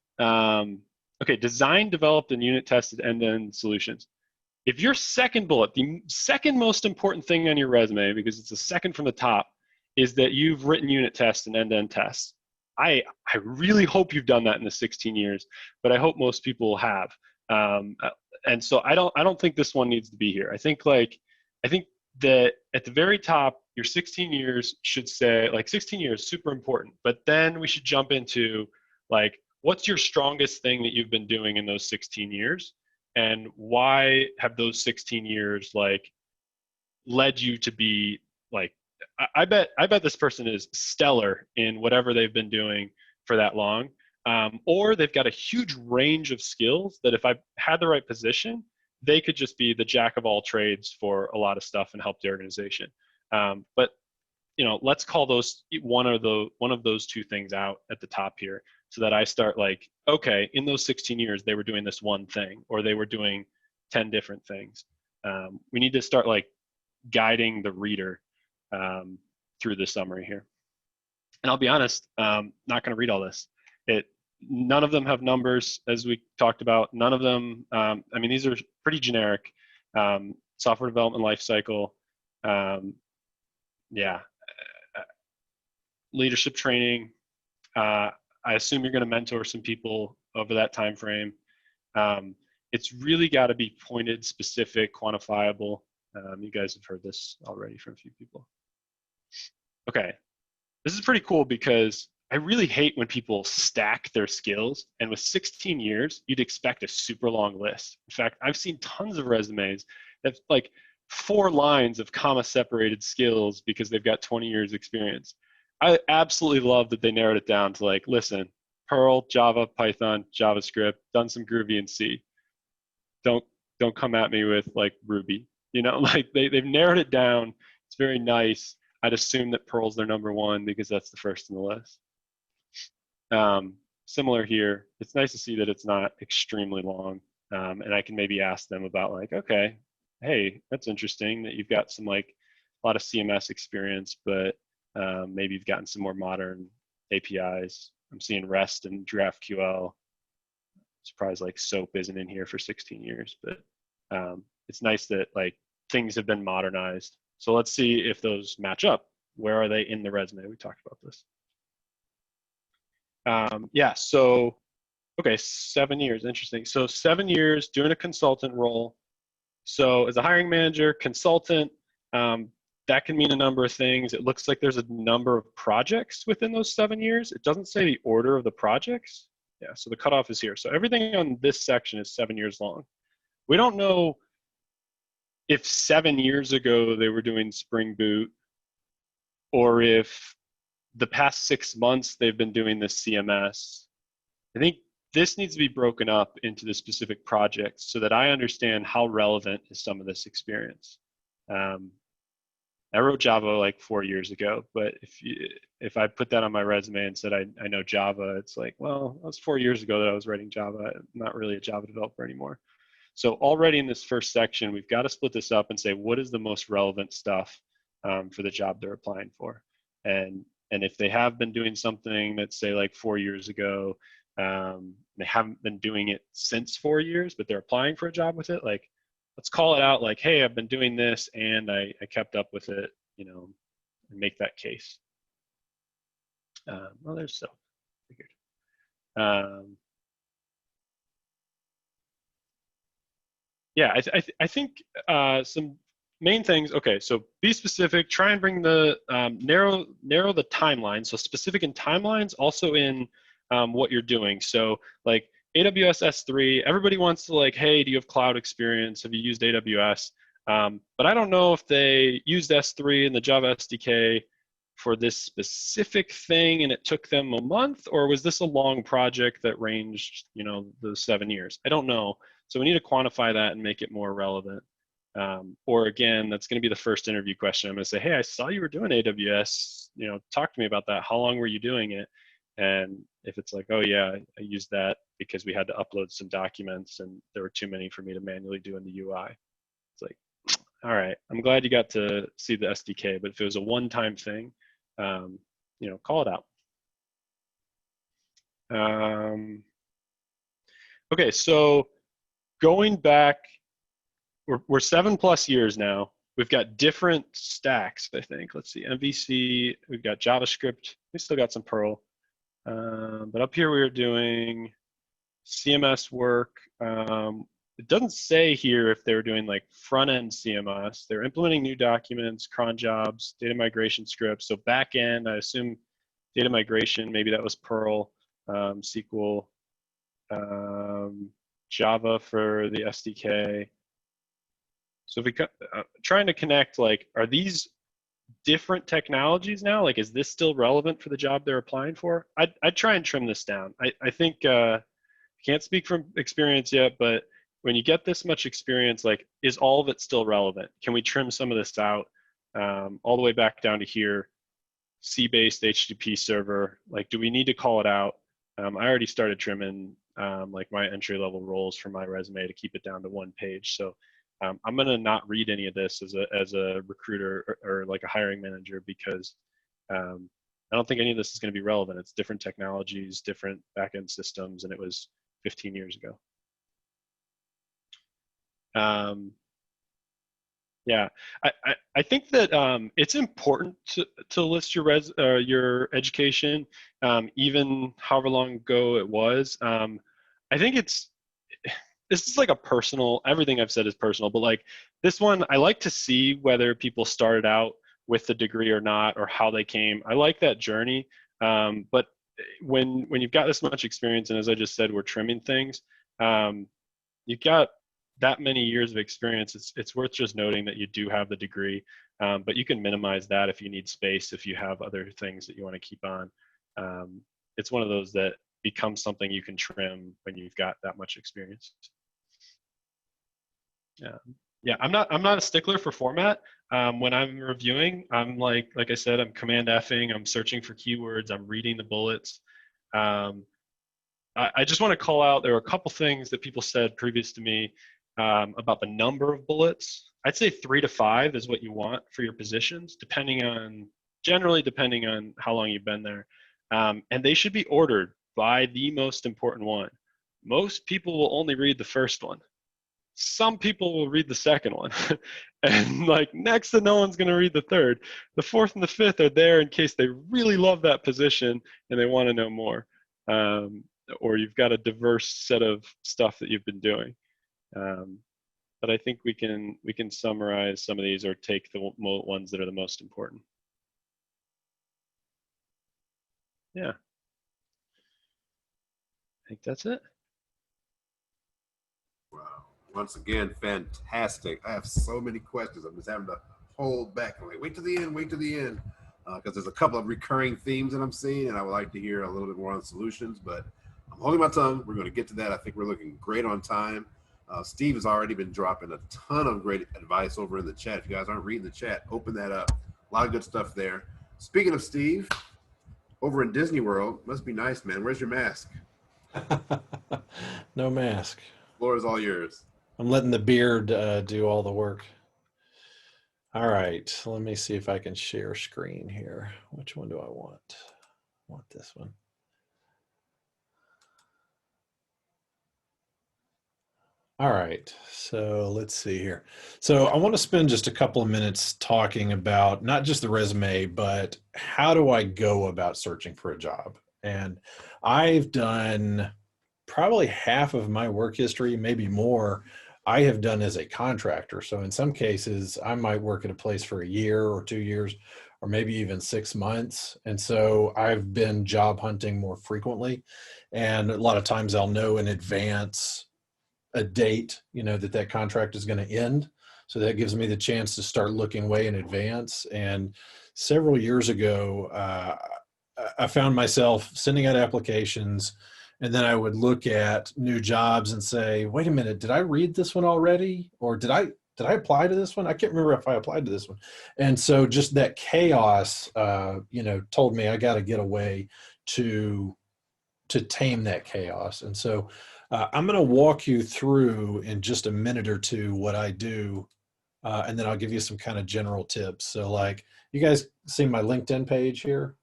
Okay, design, developed, and unit tested end-to-end solutions. If your second bullet, the second most important thing on your resume, because it's the second from the top, is that you've written unit tests and end-to-end tests, I really hope you've done that in the 16 years, but I hope most people have. And so I don't think this one needs to be here. I think that at the very top, your 16 years should say, like, 16 years, super important, but then we should jump into, like, what's your strongest thing that you've been doing in those 16 years? And why have those 16 years like led you to be like, I bet this person is stellar in whatever they've been doing for that long, or they've got a huge range of skills that if I had the right position, they could just be the jack of all trades for a lot of stuff and help the organization. But let's call those one of those 2 things out at the top here, so that I start like, okay, in those 16 years, they were doing this one thing, or they were doing 10 different things. We need to start like guiding the reader through the summary here. And I'll be honest, not going to read all this. None of them have numbers, as we talked about. None of them, I mean, these are pretty generic. Software development lifecycle, yeah. Leadership training. I assume you're going to mentor some people over that time frame. It's really got to be pointed, specific, quantifiable. You guys have heard this already from a few people. Okay, this is pretty cool because I really hate when people stack their skills, and with 16 years, you'd expect a super long list. In fact, I've seen tons of resumes that like 4 lines of comma-separated skills because they've got 20 years experience. I absolutely love that they narrowed it down to like, listen, Perl, Java, Python, JavaScript, done some Groovy and C. Don't come at me with like Ruby. Like they've narrowed it down. It's very nice. I'd assume that Perl's their number 1 because that's the first in the list. Similar here. It's nice to see that it's not extremely long. And I can maybe ask them about like, okay, hey, that's interesting that you've got some like a lot of CMS experience, but maybe you've gotten some more modern APIs. I'm seeing REST and GraphQL. Surprised like SOAP isn't in here for 16 years, but it's nice that like things have been modernized. So let's see if those match up. Where are they in the resume? We talked about this. Yeah, so, okay, 7 years, interesting. So 7 years doing a consultant role. So as a hiring manager, consultant, that can mean a number of things. It looks like there's a number of projects within those 7 years. It doesn't say the order of the projects. Yeah, so the cutoff is here. So everything on this section is 7 years long. We don't know if 7 years ago they were doing Spring Boot, or if the past 6 months they've been doing this CMS. I think this needs to be broken up into the specific projects so that I understand how relevant is some of this experience. I wrote Java like 4 years ago, but if I put that on my resume and said I know Java, it's like, well, that was 4 years ago that I was writing Java. I'm not really a Java developer anymore. So already in this first section, we've got to split this up and say, what is the most relevant stuff for the job they're applying for? And if they have been doing something that's, say, like 4 years ago, they haven't been doing it since 4 years, but they're applying for a job with it, like, let's call it out like, hey, I've been doing this and I kept up with it, and make that case. Well, there's so figured. Yeah, I think some main things. Okay, so be specific. Try and bring the narrow the timeline. So specific in timelines, also in what you're doing. So like AWS S3, everybody wants to like, hey, do you have cloud experience? Have you used AWS? But I don't know if they used S3 in the Java SDK for this specific thing and it took them a month, or was this a long project that ranged, the 7 years? I don't know. So we need to quantify that and make it more relevant. Or again, that's going to be the first interview question. I'm going to say, hey, I saw you were doing AWS. Talk to me about that. How long were you doing it? And if it's like, oh yeah, I used that because we had to upload some documents and there were too many for me to manually do in the UI. It's like, all right, I'm glad you got to see the SDK, but if it was a one-time thing, call it out. Okay, so going back, we're 7+ years now. We've got different stacks, I think. Let's see, MVC, we've got JavaScript, we still got some Perl. But up here we were doing CMS work. It doesn't say here if they were doing like front-end CMS. They're implementing new documents, cron jobs, data migration scripts. So back-end, I assume data migration, maybe that was Perl, SQL, Java for the SDK. So if we trying to connect, like, are these different technologies now? Like, is this still relevant for the job they're applying for? I'd try and trim this down. I think, can't speak from experience yet, but when you get this much experience, like, is all of it still relevant? Can we trim some of this out all the way back down to here? C-based HTTP server, like, do we need to call it out? I already started trimming like my entry-level roles for my resume to keep it down to 1 page. So I'm gonna not read any of this as a recruiter or like a hiring manager, because I don't think any of this is gonna be relevant. It's different technologies, different backend systems, and it was 15 years ago. Yeah, I think that it's important to list your education, even however long ago it was. I think this is like a personal, everything I've said is personal, but like this one, I like to see whether people started out with the degree or not, or how they came. I like that journey, but when you've got this much experience, and as I just said, we're trimming things, you've got that many years of experience, it's worth just noting that you do have the degree, but you can minimize that if you need space, if you have other things that you want to keep on. It's one of those that becomes something you can trim when you've got that much experience. Yeah, I'm not a stickler for format. When I'm reviewing, I'm like I said, I'm command F'ing, I'm searching for keywords, I'm reading the bullets. I just want to call out, there were a couple things that people said previous to me about the number of bullets. I'd say 3 to 5 is what you want for your positions, generally depending on how long you've been there. And they should be ordered by the most important one. Most people will only read the first one. Some people will read the second one. And like next to no one's going to read the third. The fourth and the fifth are there in case they really love that position and they want to know more. Or you've got a diverse set of stuff that you've been doing. But I think we can summarize some of these, or take the ones that are the most important. Yeah. I think that's it. Wow. Once again, fantastic. I have so many questions. I'm just having to hold back. I'm like, wait to the end, because there's a couple of recurring themes that I'm seeing, and I would like to hear a little bit more on solutions, but I'm holding my tongue. We're going to get to that. I think we're looking great on time. Steve has already been dropping a ton of great advice over in the chat. If you guys aren't reading the chat, open that up. A lot of good stuff there. Speaking of Steve, over in Disney World, must be nice, man. Where's your mask? No mask. Floor is all yours. I'm letting the beard do all the work. All right, let me see if I can share screen here. Which one do I want? I want this one. All right, so let's see here. So I want to spend just a couple of minutes talking about not just the resume, but how do I go about searching for a job? And I've done probably half of my work history, maybe more, I have done as a contractor. So in some cases, I might work at a place for a year or 2 years, or maybe even 6 months. And so I've been job hunting more frequently. And a lot of times I'll know in advance a date, that contract is going to end. So that gives me the chance to start looking way in advance. And several years ago, I found myself sending out applications, and then I would look at new jobs and say, wait a minute, did I read this one already? Or did I apply to this one? I can't remember if I applied to this one. And so just that chaos, told me I got to get away to tame that chaos. And so I'm going to walk you through in just a minute or two what I do. And then I'll give you some kind of general tips. So like, you guys see my LinkedIn page here?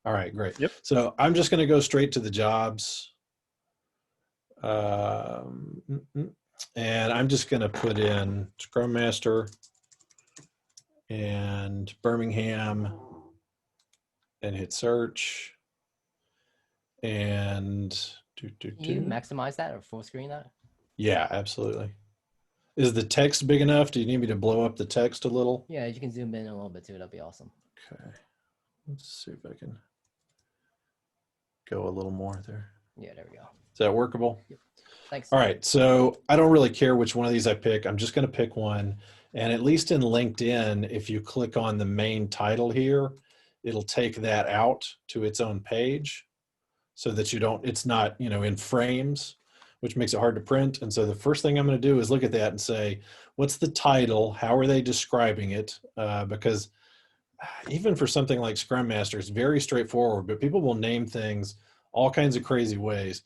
All right, great. Yep. So I'm just going to go straight to the jobs. And I'm just going to put in Scrum Master and Birmingham and hit search. And Can you maximize that or full screen that? Yeah, absolutely. Is the text big enough? Do you need me to blow up the text a little? Yeah, you can zoom in a little bit too. That'd be awesome. Okay. Let's see if I can go a little more there. Yeah, there we go. Is that workable? Yep. Thanks. All right. So I don't really care which one of these I pick. I'm just going to pick one. And at least in LinkedIn, if you click on the main title here, it'll take that out to its own page so that it's not, in frames, which makes it hard to print. And so the first thing I'm going to do is look at that and say, what's the title? How are they describing it? Because even for something like Scrum Master, it's very straightforward, but people will name things all kinds of crazy ways.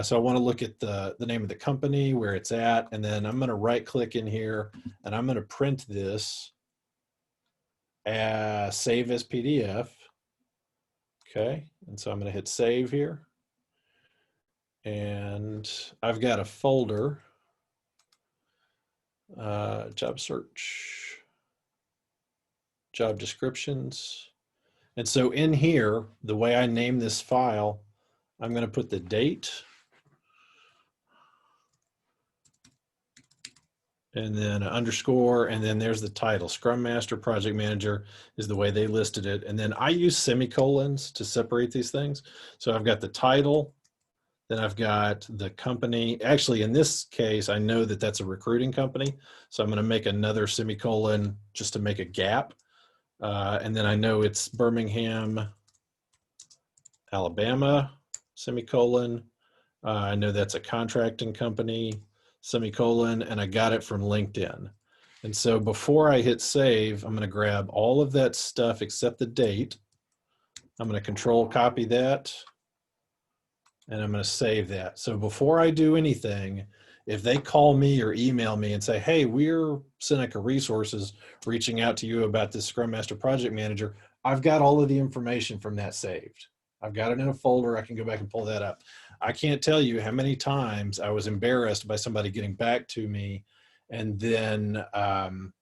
So I want to look at the name of the company, where it's at, and then I'm going to right click in here and I'm going to print this as save as PDF. Okay. And so I'm going to hit save here. And I've got a folder, job search, job descriptions. And so in here, the way I name this file, I'm going to put the date and then an underscore, and then there's the title. Scrum Master Project Manager is the way they listed it. And then I use semicolons to separate these things. So I've got the title, then I've got the company. Actually, in this case, I know that that's a recruiting company. So I'm going to make another semicolon just to make a gap. And then I know it's Birmingham, Alabama, semicolon. I know that's a contracting company, semicolon, and I got it from LinkedIn. And so before I hit save, I'm going to grab all of that stuff except the date. I'm going to control copy that, and I'm going to save that. So before I do anything, if they call me or email me and say, hey, we're Seneca Resources reaching out to you about this Scrum Master Project Manager, I've got all of the information from that saved. I've got it in a folder. I can go back and pull that up. I can't tell you how many times I was embarrassed by somebody getting back to me, and then, and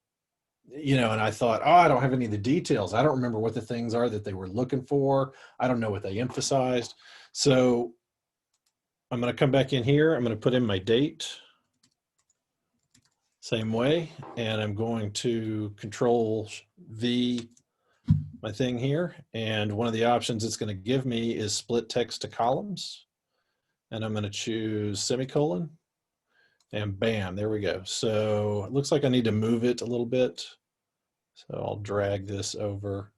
I thought, oh, I don't have any of the details. I don't remember what the things are that they were looking for. I don't know what they emphasized. So I'm going to come back in here. I'm going to put in my date, same way, and I'm going to Control V my thing here. And one of the options it's going to give me is split text to columns. And I'm going to choose semicolon, and bam, there we go. So it looks like I need to move it a little bit. So I'll drag this over,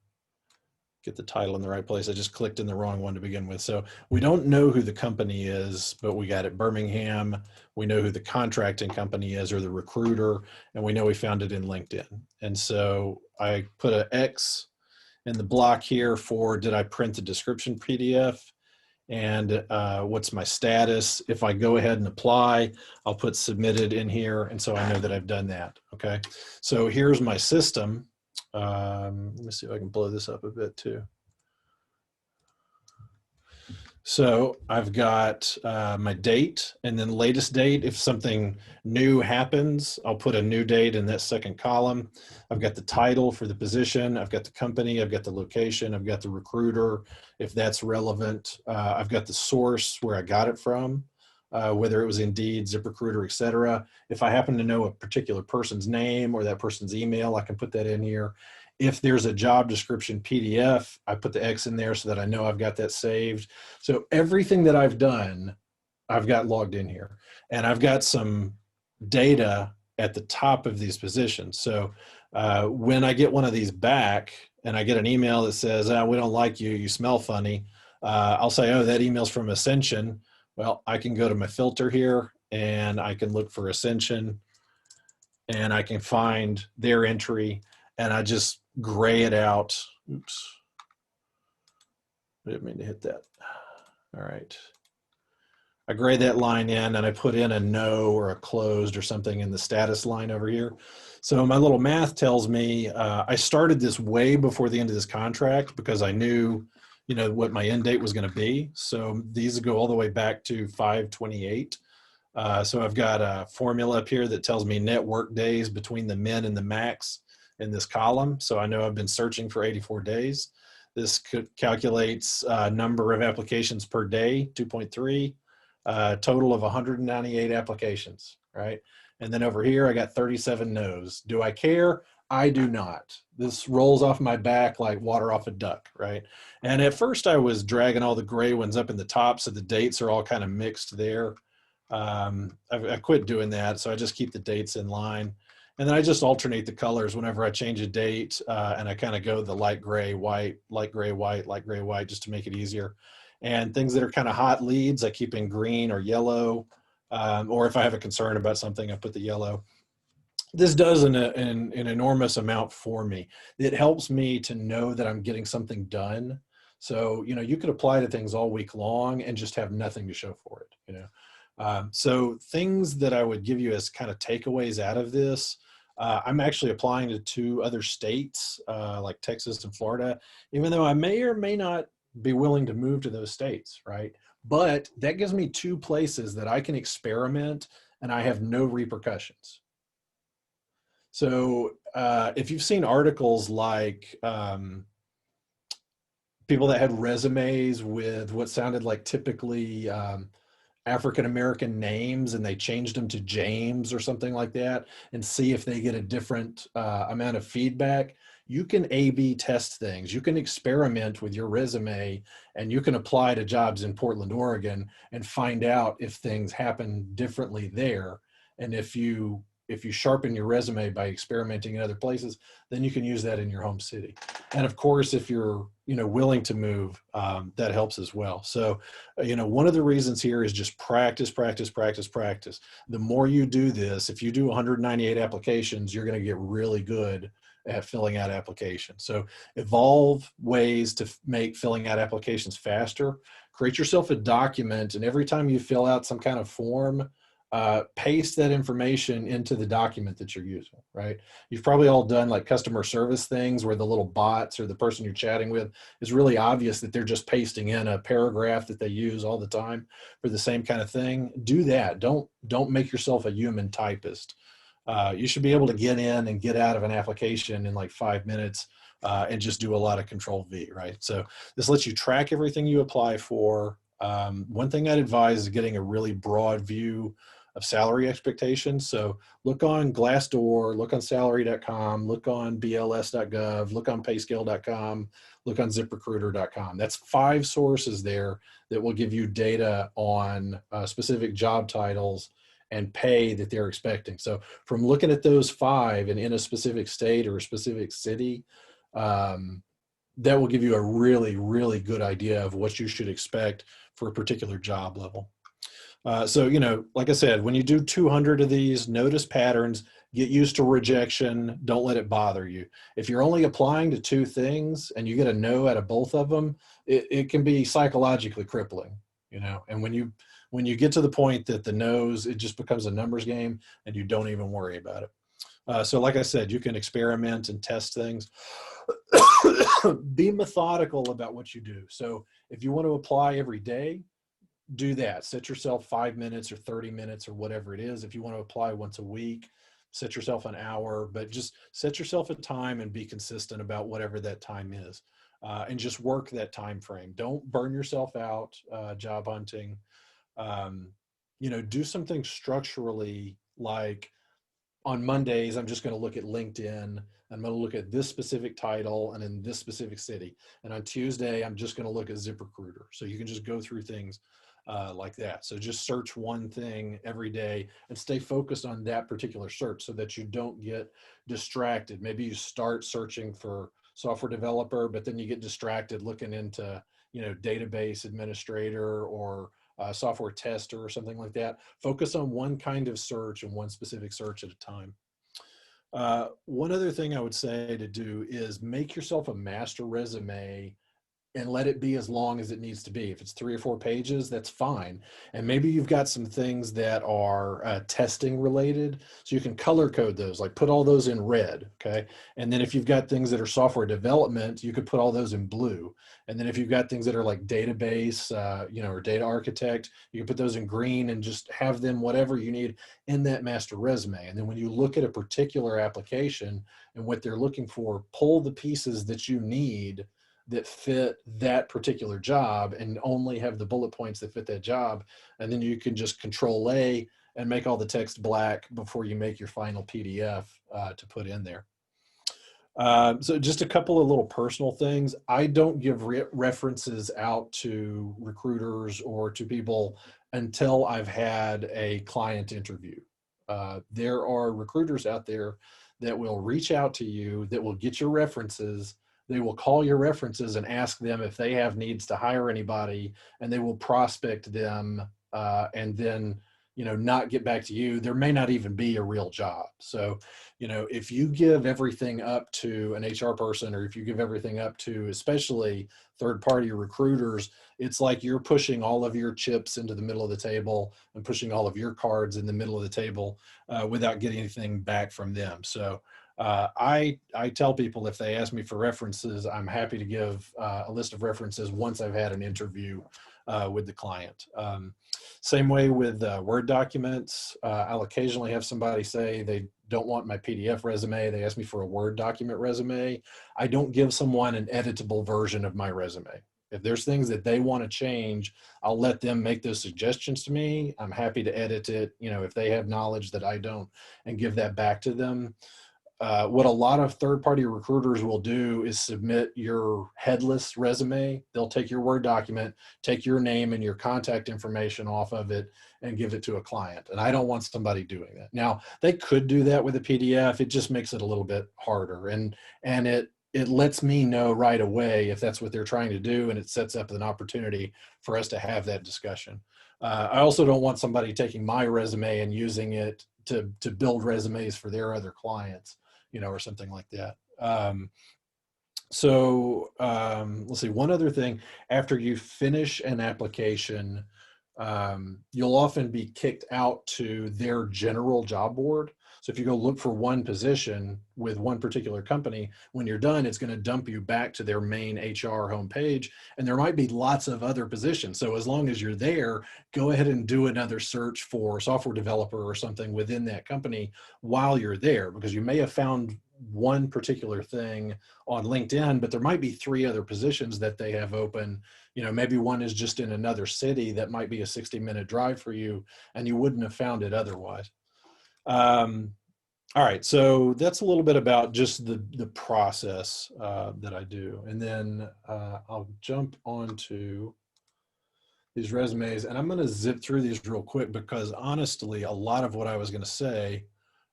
get the title in the right place. I just clicked in the wrong one to begin with. So we don't know who the company is, but we got it Birmingham. We know who the contracting company is, or the recruiter, and we know we found it in LinkedIn. And so I put an X in the block here for, did I print the description PDF? And what's my status? If I go ahead and apply, I'll put submitted in here. And so I know that I've done that. Okay. So here's my system. Let me see if I can blow this up a bit too. So I've got my date, and then latest date. If something new happens, I'll put a new date in that second column. I've got the title for the position. I've got the company. I've got the location. I've got the recruiter, if that's relevant. I've got the source where I got it from. whether it was Indeed, ZipRecruiter, et cetera. If I happen to know a particular person's name or that person's email, I can put that in here. If there's a job description PDF, I put the X in there so that I know I've got that saved. So everything that I've done, I've got logged in here. And I've got some data at the top of these positions. So when I get one of these back and I get an email that says, oh, we don't like you, you smell funny, I'll say, oh, that email's from Ascension. Well, I can go to my filter here and I can look for Ascension and I can find their entry and I just gray it out. Oops. I didn't mean to hit that. All right. I gray that line in and I put in a no or a closed or something in the status line over here. So my little math tells me I started this way before the end of this contract because I knew, you know, what my end date was going to be. So these go all the way back to 5/28. So I've got a formula up here that tells me net work days between the min and the max in this column. So I know I've been searching for 84 days. This calculates number of applications per day, 2.3. Total of 198 applications, right? And then over here, I got 37 no's. Do I care? I do not. This rolls off my back like water off a duck, right? And at first I was dragging all the gray ones up in the top so the dates are all kind of mixed there. I quit doing that, so I just keep the dates in line. And then I just alternate the colors whenever I change a date, and I kind of go the light gray, white, light gray, white, light gray, white, just to make it easier. And things that are kind of hot leads, I keep in green or yellow. Or if I have a concern about something, I put the yellow. This does an enormous amount for me. It helps me to know that I'm getting something done. So, you know, you could apply to things all week long and just have nothing to show for it, you know. So things that I would give you as kind of takeaways out of this, I'm actually applying to 2 other states, like Texas and Florida, even though I may or may not be willing to move to those states, right? But that gives me 2 places that I can experiment and I have no repercussions. So if you've seen articles like people that had resumes with what sounded like typically African-American names and they changed them to James or something like that and see if they get a different amount of feedback, you can A/B test things. You can experiment with your resume and you can apply to jobs in Portland, Oregon and find out if things happen differently there. And if you sharpen your resume by experimenting in other places, then you can use that in your home city. And of course, if you're, you know, willing to move, that helps as well. So, you know, one of the reasons here is just practice, practice, practice, practice. The more you do this, if you do 198 applications, you're going to get really good at filling out applications. So evolve ways to make filling out applications faster. Create yourself a document, and every time you fill out some kind of form, paste that information into the document that you're using, right? You've probably all done like customer service things where the little bots or the person you're chatting with is really obvious that they're just pasting in a paragraph that they use all the time for the same kind of thing. Do that. Don't make yourself a human typist. You should be able to get in and get out of an application in like 5 minutes and just do a lot of Control V, right? So this lets you track everything you apply for. One thing I'd advise is getting a really broad view of salary expectations. So look on Glassdoor, look on salary.com, look on bls.gov, look on payscale.com, look on ziprecruiter.com. That's 5 sources there that will give you data on specific job titles and pay that they're expecting. So from looking at those 5 and in a specific state or a specific city, that will give you a really, really good idea of what you should expect for a particular job level. So, you know, like I said, when you do 200 of these, notice patterns, get used to rejection, don't let it bother you. If you're only applying to 2 things and you get a no out of both of them, it can be psychologically crippling, you know, and when you get to the point that the no's, it just becomes a numbers game and you don't even worry about it. So like I said, you can experiment and test things. Be methodical about what you do. So if you want to apply every day, do that. Set yourself 5 minutes or 30 minutes or whatever it is. If you want to apply once a week, set yourself an hour, but just set yourself a time and be consistent about whatever that time is. And just work that time frame. Don't burn yourself out job hunting. do something structurally, like on Mondays, I'm just going to look at LinkedIn. I'm going to look at this specific title and in this specific city. And on Tuesday, I'm just going to look at ZipRecruiter. So you can just go through things like that. So just search one thing every day and stay focused on that particular search so that you don't get distracted. Maybe you start searching for software developer, but then you get distracted looking into, database administrator or software tester or something like that. Focus on one kind of search and one specific search at a time. One other thing I would say to do is make yourself a master resume and let it be as long as it needs to be. If it's 3 or 4 pages, that's fine. And maybe you've got some things that are testing related, so you can color code those, like put all those in red, okay? And then if you've got things that are software development, you could put all those in blue. And then if you've got things that are like database, or data architect, you can put those in green and just have them whatever you need in that master resume. And then when you look at a particular application and what they're looking for, pull the pieces that you need that fit that particular job and only have the bullet points that fit that job. And then you can just Control A and make all the text black before you make your final PDF to put in there. So just a couple of little personal things. I don't give references out to recruiters or to people until I've had a client interview. There are recruiters out there that will reach out to you, that will get your references. They will call your references and ask them if they have needs to hire anybody, and they will prospect them and then, not get back to you. There may not even be a real job. So, if you give everything up to an HR person, or if you give everything up to especially third-party recruiters, it's like you're pushing all of your chips into the middle of the table and pushing all of your cards in the middle of the table without getting anything back from them. So I tell people, if they ask me for references, I'm happy to give a list of references once I've had an interview with the client. Same way with Word documents. I'll occasionally have somebody say they don't want my PDF resume. They ask me for a Word document resume. I don't give someone an editable version of my resume. If there's things that they want to change, I'll let them make those suggestions to me. I'm happy to edit it, if they have knowledge that I don't, and give that back to them. What a lot of third-party recruiters will do is submit your headless resume. They'll take your Word document, take your name and your contact information off of it, and give it to a client. And I don't want somebody doing that. Now, they could do that with a PDF. It just makes it a little bit harder. And it lets me know right away if that's what they're trying to do, and it sets up an opportunity for us to have that discussion. I also don't want somebody taking my resume and using it to build resumes for their other clients, or something like that. Let's see, one other thing. After you finish an application, you'll often be kicked out to their general job board. So if you go look for one position with one particular company, when you're done, it's going to dump you back to their main HR homepage, and there might be lots of other positions. So as long as you're there, go ahead and do another search for software developer or something within that company while you're there, because you may have found one particular thing on LinkedIn, but there might be 3 other positions that they have open. Maybe one is just in another city that might be a 60-minute drive for you, and you wouldn't have found it otherwise. All right, so that's a little bit about just the process that I do. And then I'll jump onto these resumes, and I'm going to zip through these real quick because honestly, a lot of what I was going to say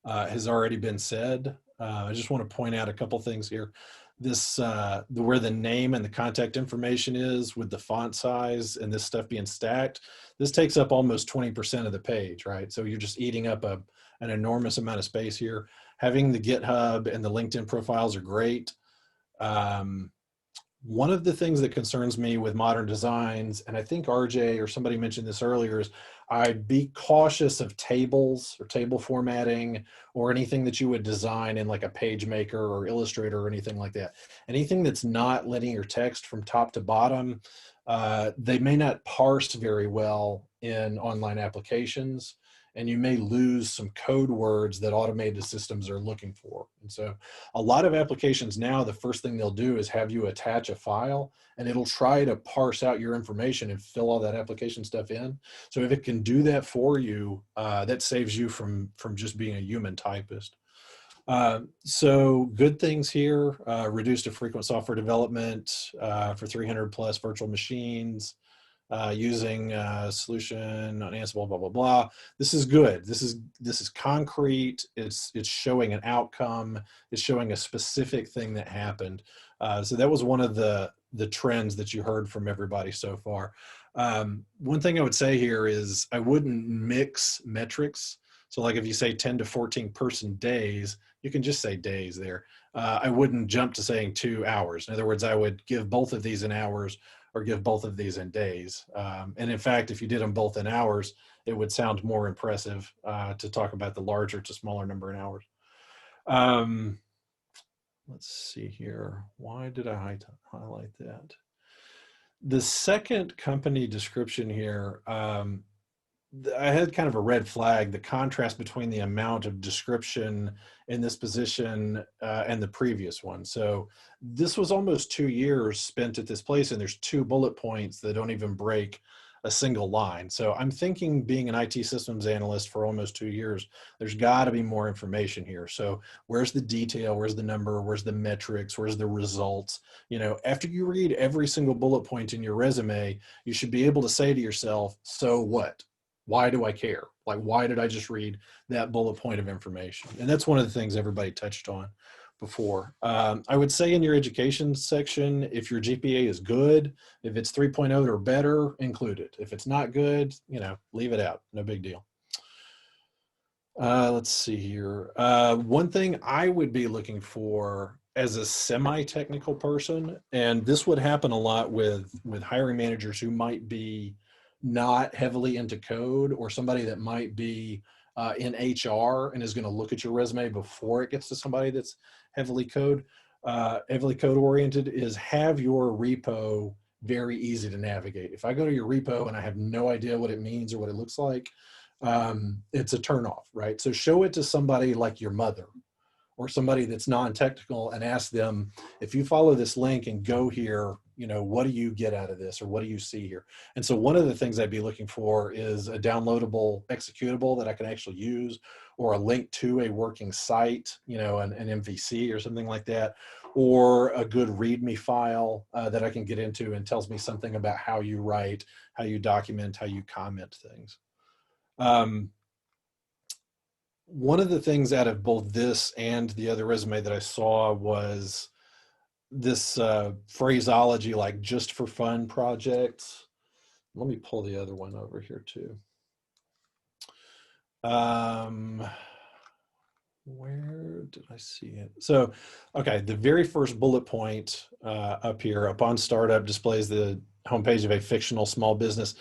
has already been said. I just want to point out a couple things here. This where the name and the contact information is with the font size and this stuff being stacked, this takes up almost 20% of the page, right? So you're just eating up an enormous amount of space here. Having the GitHub and the LinkedIn profiles are great. One of the things that concerns me with modern designs, and I think RJ or somebody mentioned this earlier, is I'd be cautious of tables or table formatting or anything that you would design in like a PageMaker or Illustrator or anything like that. Anything that's not letting your text from top to bottom, they may not parse very well in online applications, and you may lose some code words that automated systems are looking for. application. So a lot of applications now, the first thing they'll do is have you attach a file, and it'll try to parse out your information and fill all that application stuff in. So if it can do that for you, that saves you from just being a human typist. So good things here, reduced to frequent software development for 300 plus virtual machines, using solution on Ansible, blah, blah, blah. This is good. This is concrete. It's showing an outcome. It's showing a specific thing that happened. So that was one of the trends that you heard from everybody so far. One thing I would say here is I wouldn't mix metrics. So like if you say 10 to 14 person days, you can just say days there. I wouldn't jump to saying 2 hours. In other words, I would give both of these in hours or give both of these in days. And in fact, if you did them both in hours, it would sound more impressive to talk about the larger to smaller number in hours. Let's see here. Why did I highlight that? The second company description here, I had kind of a red flag, the contrast between the amount of description in this position and the previous one. So this was almost 2 years spent at this place, and there's 2 bullet points that don't even break a single line. So I'm thinking, being an IT systems analyst for almost 2 years, there's got to be more information here. So where's the detail? Where's the number? Where's the metrics? Where's the results? You know, after you read every single bullet point in your resume, you should be able to say to yourself, so what? Why do I care? Like, why did I just read that bullet point of information? And that's one of the things everybody touched on before. I would say in your education section, if your GPA is good, if it's 3.0 or better, include it. If it's not good, you know, leave it out. No big deal. Let's see here. One thing I would be looking for as a semi-technical person, and this would happen a lot with hiring managers who might be not heavily into code, or somebody that might be in HR and is going to look at your resume before it gets to somebody that's heavily code oriented, is have your repo very easy to navigate. If I go to your repo and I have no idea what it means or what it looks like, it's a turnoff, right? So show it to somebody like your mother or somebody that's non-technical and ask them, if you follow this link and go here, you know, what do you get out of this, or what do you see here? And so one of the things I'd be looking for is a downloadable executable that I can actually use, or a link to a working site, you know, an MVC or something like that, or a good README file that I can get into and tells me something about how you write, how you document, how you comment things. One of the things out of both this and the other resume that I saw was this phraseology, like just for fun projects. Let me pull the other one over here too. Where did I see it? So, okay, the very first bullet point up here, upon startup displays the homepage of a fictional small business.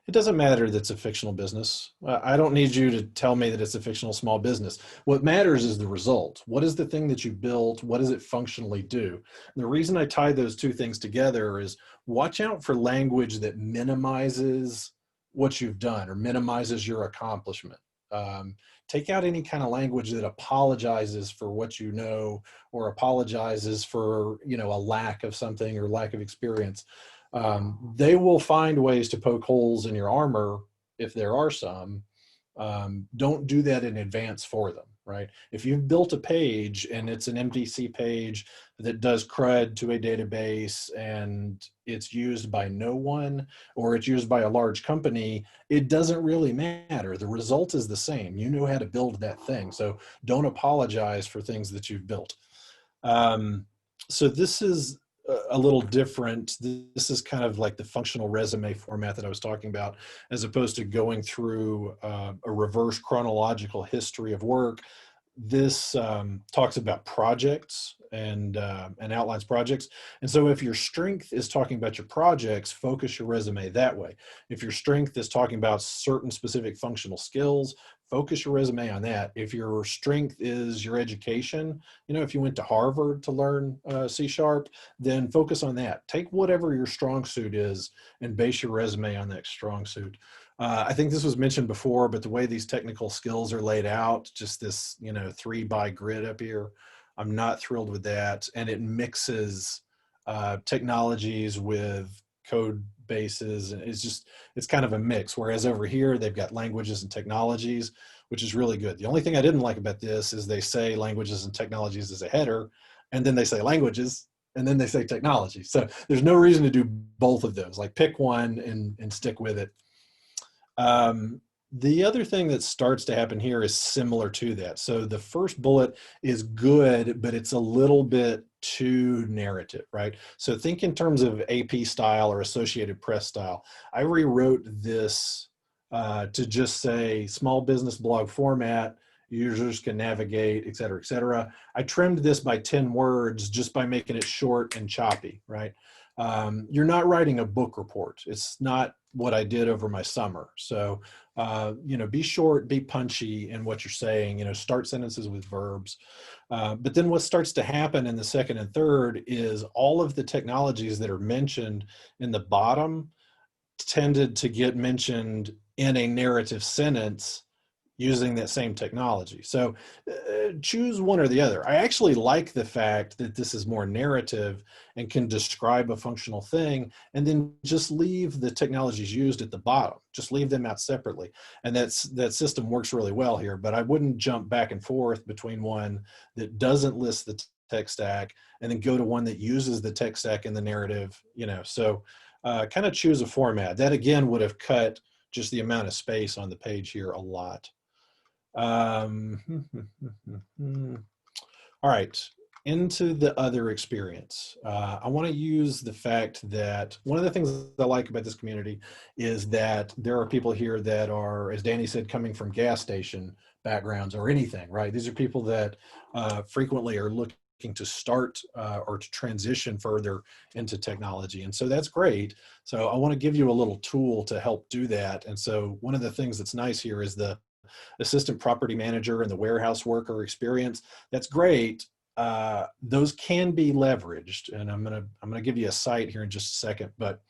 It doesn't matter that it's a fictional business. I don't need you to tell me that it's a fictional small business. What matters is the result. What is the thing that you built? What does it functionally do? And the reason I tie those two things together is watch out for language that minimizes what you've done or minimizes your accomplishment. Take out any kind of language that apologizes for what you know, or apologizes for, you know, a lack of something or lack of experience. They will find ways to poke holes in your armor if there are some. Don't do that in advance for them, right? If you've built a page and it's an MVC page that does CRUD to a database and it's used by no one, or it's used by a large company, it doesn't really matter. The result is the same. You know how to build that thing. So don't apologize for things that you've built. So this is a little different. This is kind of like the functional resume format that I was talking about, as opposed to going through a reverse chronological history of work. This talks about projects and outlines projects. And so if your strength is talking about your projects, focus your resume that way. If your strength is talking about certain specific functional skills, focus your resume on that. If your strength is your education, you know, if you went to Harvard to learn C#, then focus on that. Take whatever your strong suit is and base your resume on that strong suit. I think this was mentioned before, but the way these technical skills are laid out, just this, you know, 3x grid up here, I'm not thrilled with that. And it mixes technologies with code bases. And it's kind of a mix. Whereas over here, they've got languages and technologies, which is really good. The only thing I didn't like about this is they say languages and technologies as a header, and then they say languages, and then they say technology. So there's no reason to do both of those. Like pick one and stick with it. The other thing that starts to happen here is similar to that. So the first bullet is good, but it's a little bit too narrative, right? So think in terms of AP style or Associated Press style. I rewrote this to just say small business blog format, users can navigate, et cetera, et cetera. I trimmed this by 10 words just by making it short and choppy, right? You're not writing a book report. It's not what I did over my summer. So, be short, be punchy in what you're saying, start sentences with verbs. But then what starts to happen in the second and third is all of the technologies that are mentioned in the bottom tended to get mentioned in a narrative sentence using that same technology. So choose one or the other. I actually like the fact that this is more narrative and can describe a functional thing, and then just leave the technologies used at the bottom. Just leave them out separately. And that system works really well here, but I wouldn't jump back and forth between one that doesn't list the tech stack and then go to one that uses the tech stack in the narrative, So kind of choose a format. That again would have cut just the amount of space on the page here a lot. All right, into the other experience. I want to use the fact that one of the things I like about this community is that there are people here that are, as Danny said, coming from gas station backgrounds or anything, right? These are people that frequently are looking to start or to transition further into technology. And so that's great. So I want to give you a little tool to help do that. And so one of the things that's nice here is the assistant property manager and the warehouse worker experience. That's great. Those can be leveraged, and I'm gonna give you a site here in just a second. But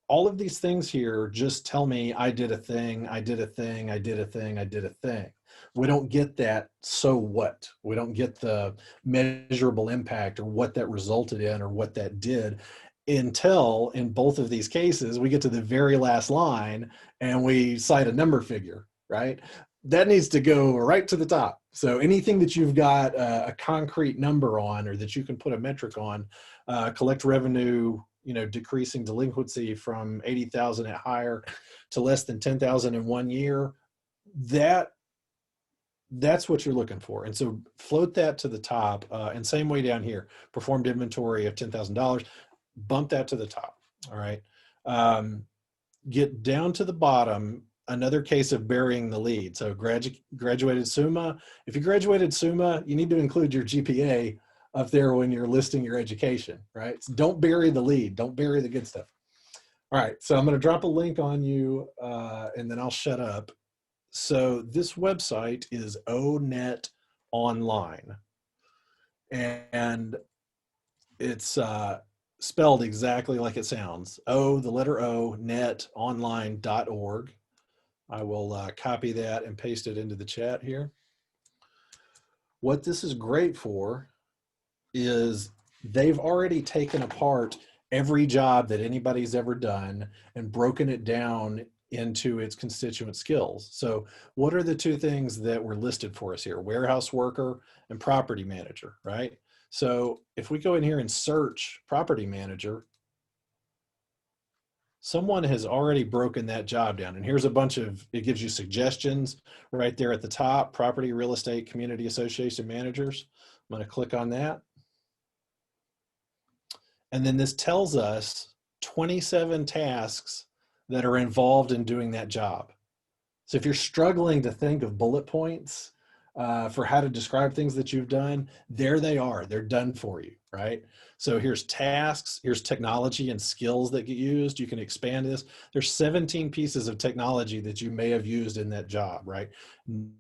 all of these things here just tell me I did a thing, I did a thing, I did a thing, I did a thing. We don't get that. So what? We don't get the measurable impact or what that resulted in or what that did until in both of these cases we get to the very last line and we cite a number figure. Right? That needs to go right to the top. So anything that you've got a concrete number on or that you can put a metric on, collect revenue, decreasing delinquency from 80,000 at higher to less than 10,000 in 1 year, that's what you're looking for. And so float that to the top and same way down here, performed inventory of $10,000, bump that to the top. All right. Get down to the bottom. Another case of burying the lead. So graduated SUMA. If you graduated SUMA, you need to include your GPA up there when you're listing your education, right? So don't bury the lead. Don't bury the good stuff. All right, so I'm going to drop a link on you and then I'll shut up. So this website is ONET Online. And it's spelled exactly like it sounds. O, the letter O, netonline.org. I will copy that and paste it into the chat here. What this is great for is they've already taken apart every job that anybody's ever done and broken it down into its constituent skills. So what are the two things that were listed for us here? Warehouse worker and property manager, right? So if we go in here and search property manager, someone has already broken that job down. And here's a bunch of, it gives you suggestions right there at the top, property, real estate, community association managers. I'm going to click on that. And then this tells us 27 tasks that are involved in doing that job. So if you're struggling to think of bullet points for how to describe things that you've done, there they are. They're done for you, right? So here's tasks, here's technology and skills that get used. You can expand this. There's 17 pieces of technology that you may have used in that job, right?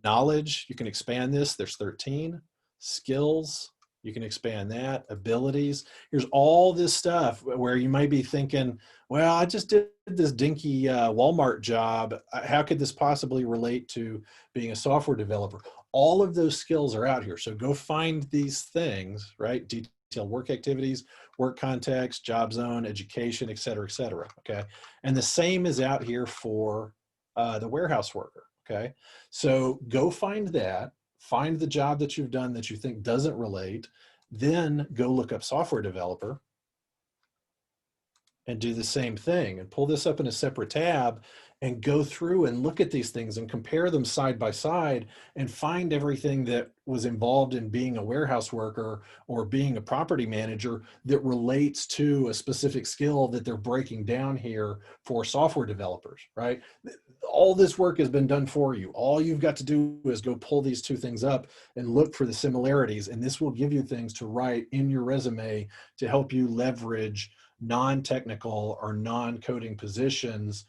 Knowledge, you can expand this. There's 13. Skills, you can expand that. Abilities, here's all this stuff where you might be thinking, well, I just did this dinky Walmart job. How could this possibly relate to being a software developer? All of those skills are out here. So go find these things, right? Detailed work activities, work context, job zone, education, et cetera, okay? And the same is out here for the warehouse worker, okay? So go find that, find the job that you've done that you think doesn't relate, then go look up software developer and do the same thing and pull this up in a separate tab and go through and look at these things and compare them side by side and find everything that was involved in being a warehouse worker or being a property manager that relates to a specific skill that they're breaking down here for software developers, right? All this work has been done for you. All you've got to do is go pull these two things up and look for the similarities, and this will give you things to write in your resume to help you leverage non-technical or non-coding positions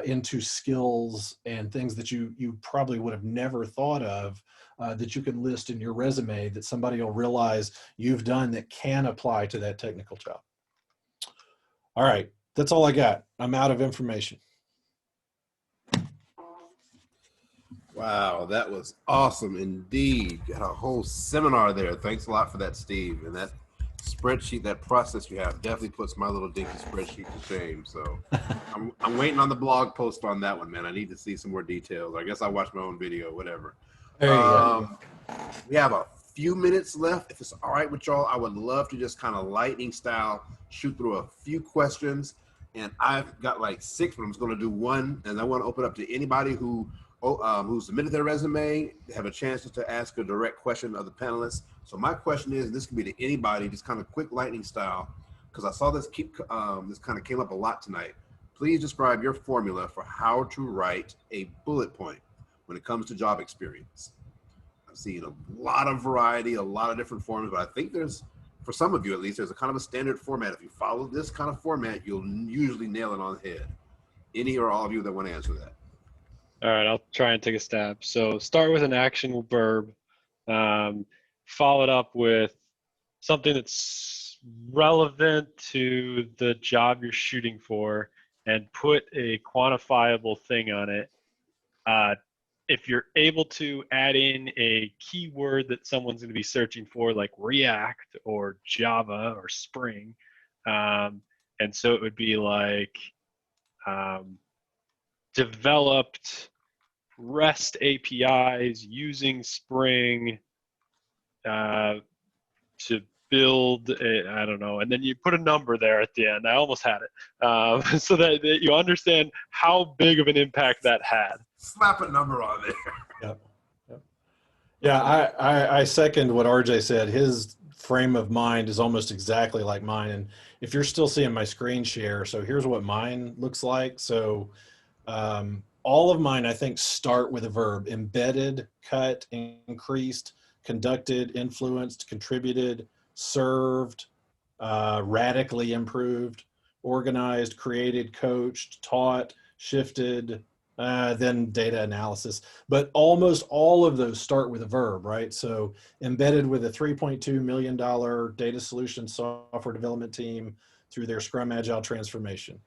into skills and things that you probably would have never thought of that you can list in your resume that somebody will realize you've done that can apply to that technical job. All right, that's all I got. I'm out of information. Wow, that was awesome indeed. Got a whole seminar there. Thanks a lot for that, Steve. And that spreadsheet, that process you have definitely puts my little dinky spreadsheet to shame. So I'm waiting on the blog post on that one, man. I need to see some more details. I guess I'll watch my own video, whatever. There you go. We have a few minutes left. If it's all right with y'all, I would love to just kind of lightning style shoot through a few questions. And I've got like 6, but I'm just going to do one. And I want to open up to anybody who submitted their resume, have a chance to ask a direct question of the panelists. So my question is, this could be to anybody, just kind of quick lightning style, because I saw this this kind of came up a lot tonight. Please describe your formula for how to write a bullet point when it comes to job experience. I've seen a lot of variety, a lot of different forms, but I think there's, for some of you at least, there's a kind of a standard format. If you follow this kind of format, you'll usually nail it on the head. Any or all of you that want to answer that? All right, I'll try and take a stab. So start with an action verb, follow it up with something that's relevant to the job you're shooting for, and put a quantifiable thing on it. If you're able to add in a keyword that someone's going to be searching for, like React or Java or Spring, and so it would be like developed REST APIs using Spring to build I don't know, and then you put a number there at the end. I almost had it, so that you understand how big of an impact that had. Slap a number on there. Yep. Yeah, I second what RJ said. His frame of mind is almost exactly like mine. And if you're still seeing my screen share, so here's what mine looks like. So all of mine, I think, start with a verb: embedded, cut, increased, conducted, influenced, contributed, served, radically improved, organized, created, coached, taught, shifted, then data analysis. But almost all of those start with a verb, right? So embedded with a $3.2 million data solution software development team through their Scrum Agile transformation.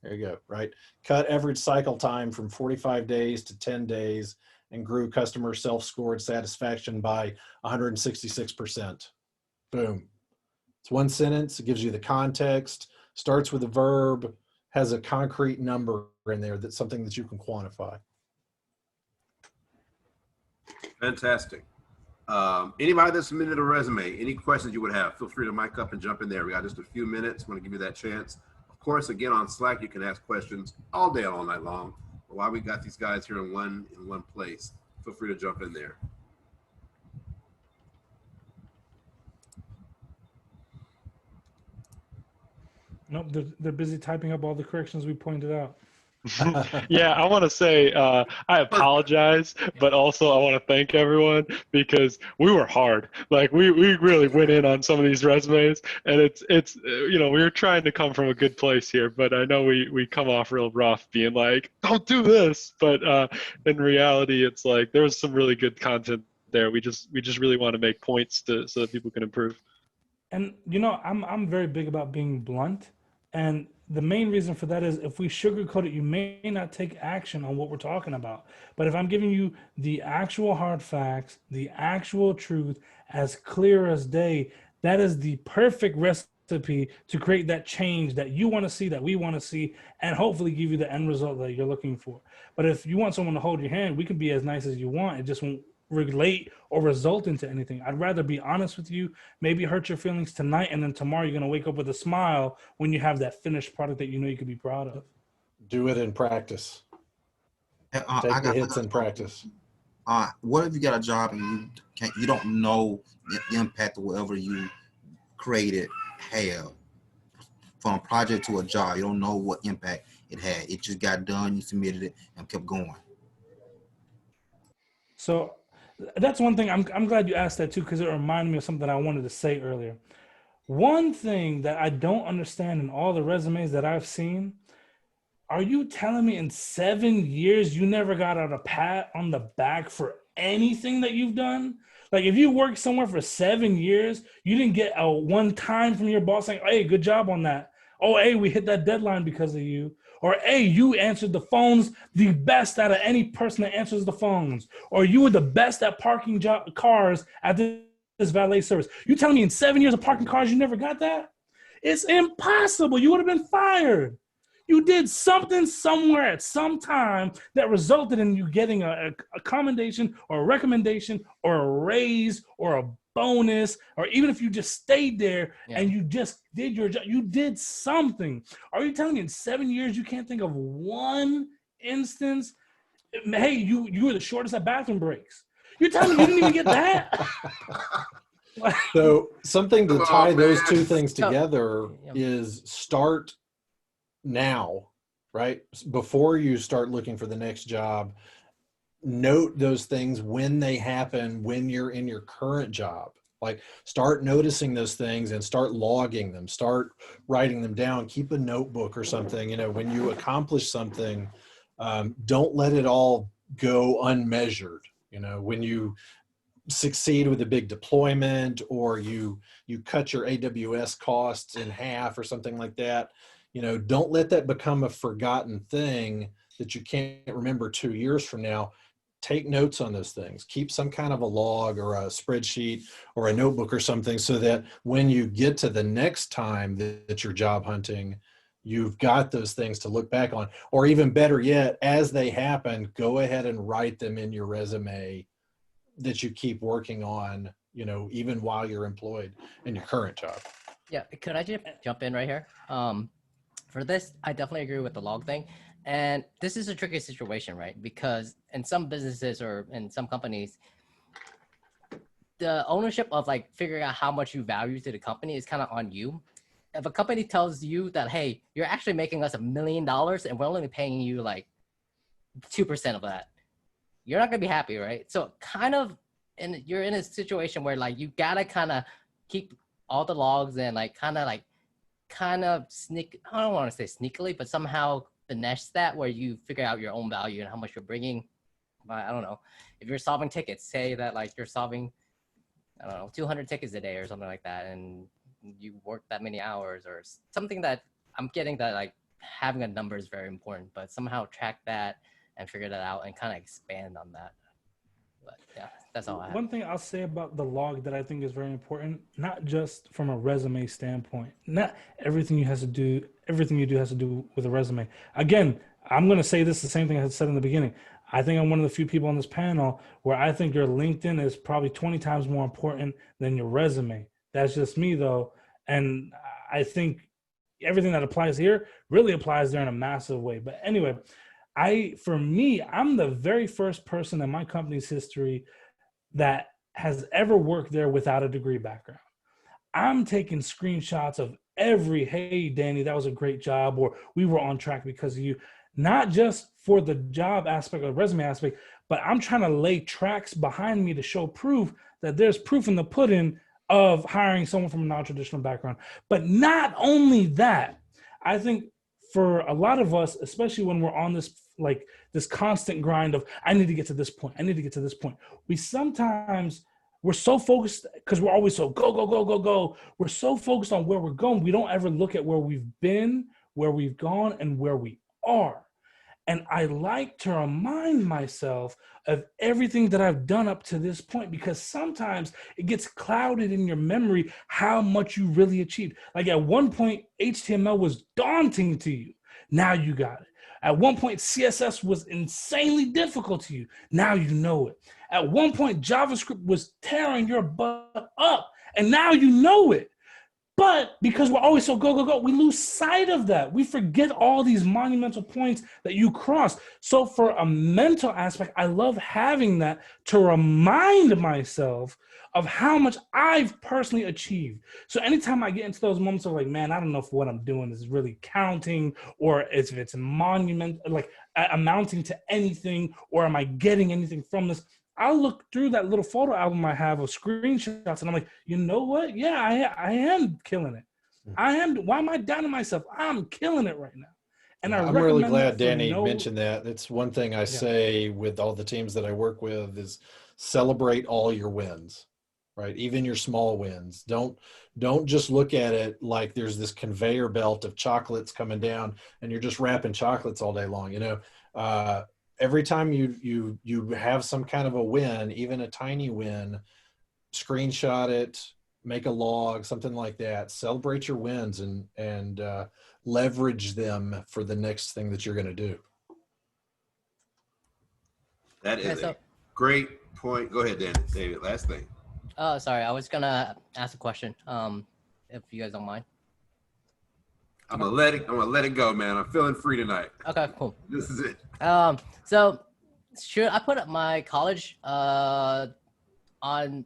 There you go, right? Cut average cycle time from 45 days to 10 days and grew customer self-scored satisfaction by 166%. Boom. It's one sentence. It gives you the context, starts with a verb, has a concrete number in there that's something that you can quantify. Fantastic. Anybody that submitted a resume, any questions you would have, feel free to mic up and jump in there. We got just a few minutes. I want to give you that chance. Of course, again, on Slack, you can ask questions all day, all night long. But while we got these guys here in one place, feel free to jump in there. Nope, they're busy typing up all the corrections we pointed out. Yeah, I want to say I apologize, but also I want to thank everyone because we were hard. Like we really went in on some of these resumes, and it's we were trying to come from a good place here, but I know we come off real rough, being like, don't do this. But in reality, it's like there's some really good content there. We just really want to make points so that people can improve. And I'm very big about being blunt. And the main reason for that is if we sugarcoat it, you may not take action on what we're talking about. But if I'm giving you the actual hard facts, the actual truth, as clear as day, that is the perfect recipe to create that change that you want to see, that we want to see, and hopefully give you the end result that you're looking for. But if you want someone to hold your hand, we can be as nice as you want. It just won't relate or result into anything. I'd rather be honest with you, maybe hurt your feelings tonight, and then tomorrow you're going to wake up with a smile when you have that finished product that you know you could be proud of. Do it in practice. Take the hits in practice. What if you got a job and you don't know the impact of whatever you created have from a project to a job? You don't know what impact it had. It just got done, you submitted it, and kept going. So that's one thing. I'm glad you asked that too, because it reminded me of something I wanted to say earlier. One thing that I don't understand in all the resumes that I've seen, are you telling me in 7 years you never got out a pat on the back for anything that you've done? Like if you worked somewhere for 7 years, you didn't get a one time from your boss saying, hey, good job on that. Oh, hey, we hit that deadline because of you. Or, hey, you answered the phones the best out of any person that answers the phones. Or you were the best at parking cars at this valet service. You telling me in 7 years of parking cars you never got that? It's impossible. You would have been fired. You did something somewhere at some time that resulted in you getting a commendation or a recommendation or a raise or a bonus, or even if you just stayed there and you just did your job, you did something. Are you telling me in 7 years you can't think of one instance? Hey, you were the shortest at bathroom breaks. You're telling me you didn't even get that? So something to tie those two things together is start now, right? Before you start looking for the next job, note those things when they happen, when you're in your current job. Like start noticing those things and start logging them, start writing them down, keep a notebook or something. You know, when you accomplish something, don't let it all go unmeasured. You know, when you succeed with a big deployment, or you cut your AWS costs in half or something like that, you know, don't let that become a forgotten thing that you can't remember 2 years from now. Take notes on those things. Keep some kind of a log or a spreadsheet or a notebook or something, so that when you get to the next time that you're job hunting, you've got those things to look back on. Or even better yet, as they happen, go ahead and write them in your resume that you keep working on, you know, even while you're employed in your current job. Yeah, could I just jump in right here? For this, I definitely agree with the log thing. And this is a tricky situation, right? Because in some businesses or in some companies, the ownership of like figuring out how much you value to the company is kind of on you. If a company tells you that, hey, you're actually making us $1 million and we're only paying you like 2% of that, you're not gonna be happy, right? So kind of, and you're in a situation where like you gotta kind of keep all the logs and like kind of sneak, I don't want to say sneakily, but somehow finesse that where you figure out your own value and how much you're bringing. I don't know, if you're solving tickets, say that like you're solving, I don't know, 200 tickets a day or something like that, and you work that many hours or something, that I'm getting that like having a number is very important, but somehow track that and figure that out and kind of expand on that. But yeah, that's all I have. One thing I'll say about the log that I think is very important, not just from a resume standpoint, not everything you do has to do with a resume. Again, I'm going to say this the same thing I said in the beginning. I think I'm one of the few people on this panel where I think your LinkedIn is probably 20 times more important than your resume. That's just me though. And I think everything that applies here really applies there in a massive way. But anyway, for me, I'm the very first person in my company's history that has ever worked there without a degree background. I'm taking screenshots of every, hey, Danny, that was a great job, or we were on track because of you, not just for the job aspect or resume aspect, but I'm trying to lay tracks behind me to show proof that there's proof in the pudding of hiring someone from a non-traditional background. But not only that, I think for a lot of us, especially when we're on this constant grind of, I need to get to this point, I need to get to this point. We're so focused, because we're always so go, go, go, go, go. We're so focused on where we're going. We don't ever look at where we've been, where we've gone and where we are. And I like to remind myself of everything that I've done up to this point, because sometimes it gets clouded in your memory how much you really achieved. Like at one point, HTML was daunting to you. Now you got it. At one point, CSS was insanely difficult to you. Now you know it. At one point, JavaScript was tearing your butt up, and now you know it. But because we're always so go, go, go, we lose sight of that. We forget all these monumental points that you crossed. So for a mental aspect, I love having that to remind myself of how much I've personally achieved. So anytime I get into those moments of like, man, I don't know if what I'm doing is really counting, or if it's a monument, like amounting to anything, or am I getting anything from this? I'll look through that little photo album I have of screenshots, and I'm like, you know what? Yeah, I am killing it. I am. Why am I down to myself? I'm killing it right now. And I I'm really recommend glad that for Danny mentioned that. It's one thing I say with all the teams that I work with is celebrate all your wins, right? Even your small wins. Don't just look at it like there's this conveyor belt of chocolates coming down and you're just wrapping chocolates all day long. You know, every time you have some kind of a win, even a tiny win, screenshot it, make a log, something like that. Celebrate your wins and leverage them for the next thing that you're going to do. That is a great point. Go ahead, David. Last thing. Oh, sorry. I was gonna ask a question. If you guys don't mind. I'm gonna let it go, man. I'm feeling free tonight. Okay, cool. This is it. So should I put up my college on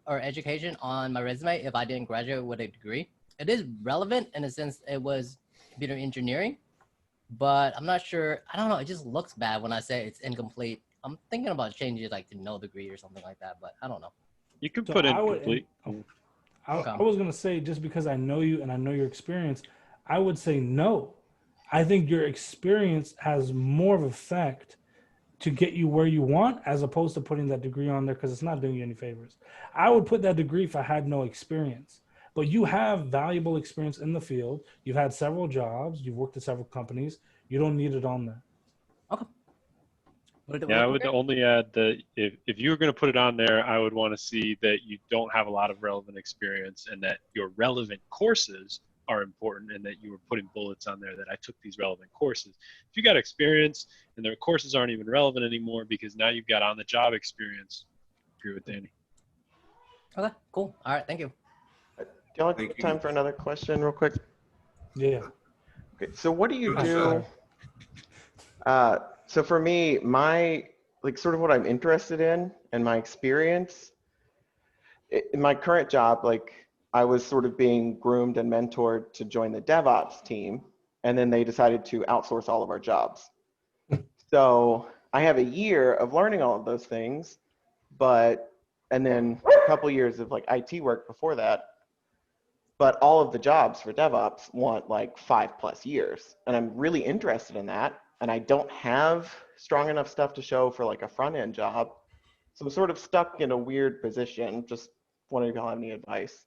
or education on my resume if I didn't graduate with a degree? It is relevant in a sense it was computer engineering, but I'm not sure. I don't know. It just looks bad when I say it's incomplete. I'm thinking about changing it like to no degree or something like that, but I don't know. You can put incomplete. I was going to say, just because I know you and I know your experience, I would say no. I think your experience has more of effect to get you where you want, as opposed to putting that degree on there, because it's not doing you any favors. I would put that degree if I had no experience. But you have valuable experience in the field. You've had several jobs. You've worked at several companies. You don't need it on there. Okay. Yeah, I would only add that if you were going to put it on there, I would want to see that you don't have a lot of relevant experience and that your relevant courses are important, and that you were putting bullets on there that I took these relevant courses. If you got experience and their courses aren't even relevant anymore because now you've got on-the-job experience, I agree with Danny. Okay, cool. All right, thank you. Do you have time for another question real quick? Yeah. Okay, so what do you do? So for me, my, like sort of what I'm interested in and my experience, in my current job, like I was sort of being groomed and mentored to join the Devops team, and then they decided to outsource all of our jobs. So I have a year of learning all of those things, and then a couple years of like IT work before that. But all of the jobs for DevOps want like 5+ years. And I'm really interested in that. And I don't have strong enough stuff to show for like a front end job. So I'm sort of stuck in a weird position. Just wondering if y'all have any advice.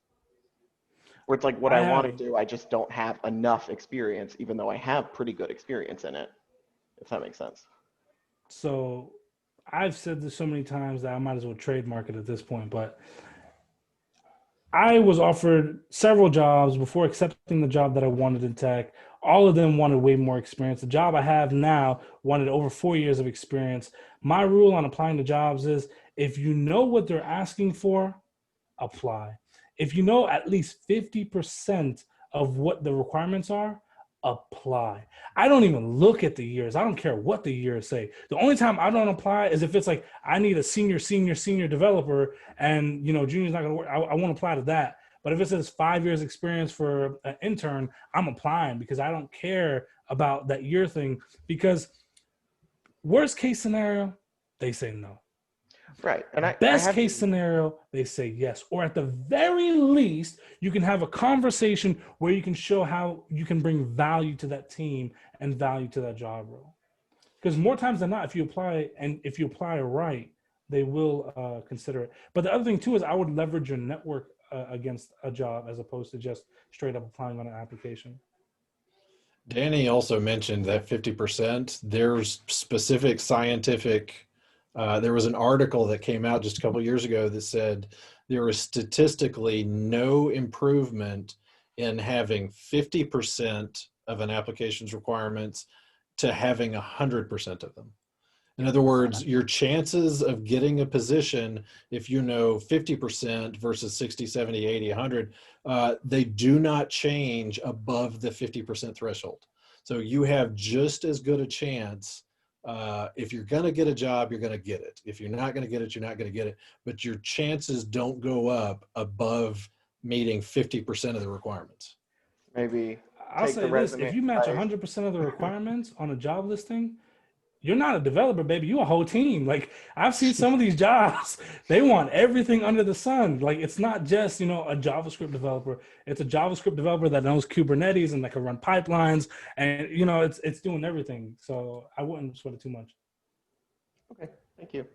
Where it's like what I want to do, I just don't have enough experience, even though I have pretty good experience in it, if that makes sense. So I've said this so many times that I might as well trademark it at this point, but I was offered several jobs before accepting the job that I wanted in tech. All of them wanted way more experience. The job I have now wanted over 4 years of experience. My rule on applying to jobs is if you know what they're asking for, apply. If you know at least 50% of what the requirements are, apply. I don't even look at the years. I don't care what the years say. The only time I don't apply is if it's like I need a senior developer, and junior's not gonna work. I won't apply to that. But if it says 5 years experience for an intern, I'm applying, because I don't care about that year thing. Because worst case scenario, they say no. Right. And Best case scenario, they say yes. Or at the very least, you can have a conversation where you can show how you can bring value to that team and value to that job role. Because more times than not, if you apply right, they will consider it. But the other thing too is I would leverage your network against a job, as opposed to just straight up applying on an application. Danny also mentioned that 50%, there's specific scientific, there was an article that came out just a couple years ago that said there was statistically no improvement in having 50% of an application's requirements to having 100% of them. In other words, your chances of getting a position, if you know 50% versus 60, 70, 80, 100, they do not change above the 50% threshold. So you have just as good a chance. If you're going to get a job, you're going to get it. If you're not going to get it, you're not going to get it. But your chances don't go up above meeting 50% of the requirements. Maybe I'll take say the this: resume. if you match 100% of the requirements on a job listing, you're not a developer, baby. You a whole team. Like I've seen some of these jobs, they want everything under the sun. Like it's not just, you know, a JavaScript developer. It's a JavaScript developer that knows Kubernetes and that can run pipelines, and you know, it's doing everything. So I wouldn't sweat it too much. Okay, thank you.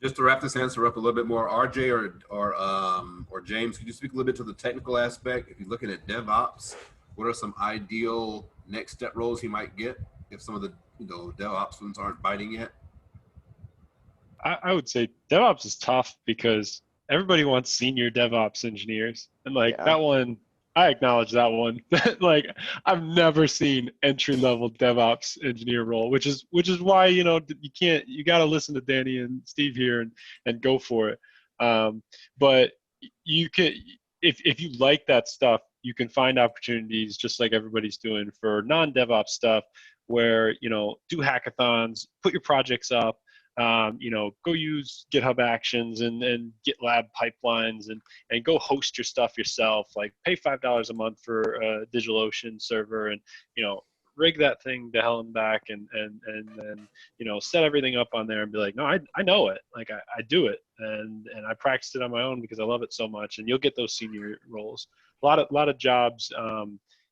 Just to wrap this answer up a little bit more, RJ or James, could you speak a little bit to the technical aspect? If you're looking at DevOps, what are some ideal next step roles he might get if some of the DevOps ones aren't biting yet? I would say DevOps is tough because everybody wants senior DevOps engineers, and like Yeah. that one, I acknowledge that one. Like I've never seen entry level DevOps engineer role, which is why you got to listen to Danny and Steve here and go for it. But you can, if you like that stuff, you can find opportunities just like everybody's doing for non-DevOps stuff, where do hackathons, put your projects up. Go use GitHub Actions and GitLab pipelines and go host your stuff yourself. Like pay $5 a month for a DigitalOcean server and, rig that thing to hell and back and then, set everything up on there and be like, no, I know it. Like I do it and I practiced it on my own because I love it so much, and you'll get those senior roles. A lot of jobs,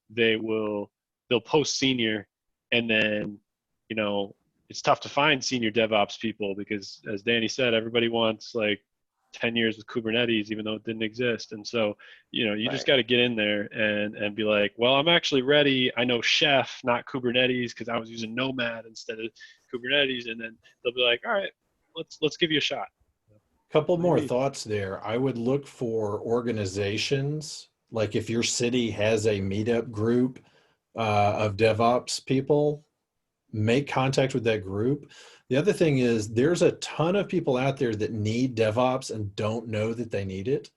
they'll post senior and then, it's tough to find senior DevOps people because, as Danny said, everybody wants like 10 years with Kubernetes, even though it didn't exist. And so, you just got to get in there and be like, well, I'm actually ready. I know Chef, not Kubernetes, because I was using Nomad instead of Kubernetes. And then they'll be like, all right, let's give you a shot. Couple more thoughts there. I would look for organizations, like if your city has a meetup group of DevOps people, make contact with that group. The other thing is there's a ton of people out there that need DevOps and don't know that they need it.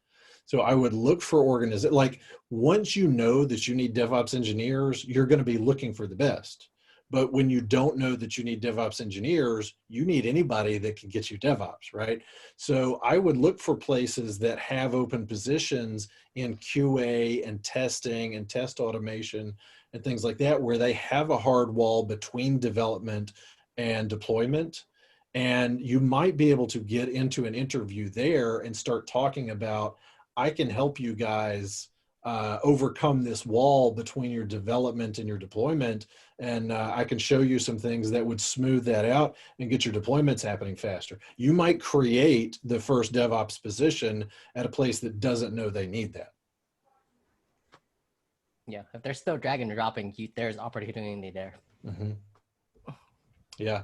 So I would look for organizations. Like once you know that you need DevOps engineers, you're going to be looking for the best. But when you don't know that you need DevOps engineers, you need anybody that can get you DevOps, right? So I would look for places that have open positions in QA and testing and test automation and things like that, where they have a hard wall between development and deployment. And you might be able to get into an interview there and start talking about, I can help you guys overcome this wall between your development and your deployment. And I can show you some things that would smooth that out and get your deployments happening faster. You might create the first DevOps position at a place that doesn't know they need that. Yeah, if they're still drag and dropping, there's opportunity there. Mm-hmm. Yeah.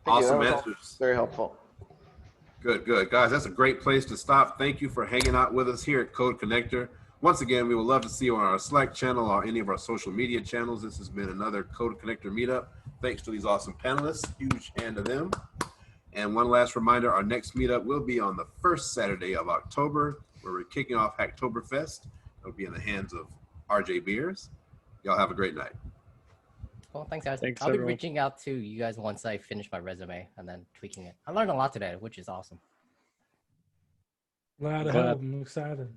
Thank you. Awesome That was answers. very helpful. Good. Guys, that's a great place to stop. Thank you for hanging out with us here at Code Connector. Once again, we would love to see you on our Slack channel or any of our social media channels. This has been another Code Connector meetup. Thanks to these awesome panelists. Huge hand to them. And one last reminder, our next meetup will be on the first Saturday of October, where we're kicking off Hacktoberfest. It'll be in the hands of RJ Beers. Y'all have a great night. Well, thanks, guys. Thanks, I'll be everyone. reaching out to you guys once I finish my resume and then tweaking it. I learned a lot today, which is awesome. Glad to help. I'm excited.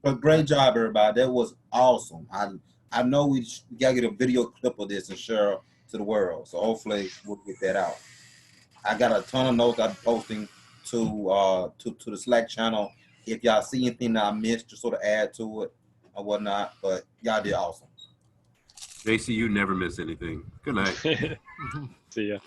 But great job, everybody. That was awesome. I know we gotta get a video clip of this and share to the world. So hopefully we'll get that out. I got a ton of notes I'm posting to the Slack channel. If y'all see anything that I missed, just sort of add to it or whatnot. But y'all did awesome. JC, you never miss anything. Good night. See ya.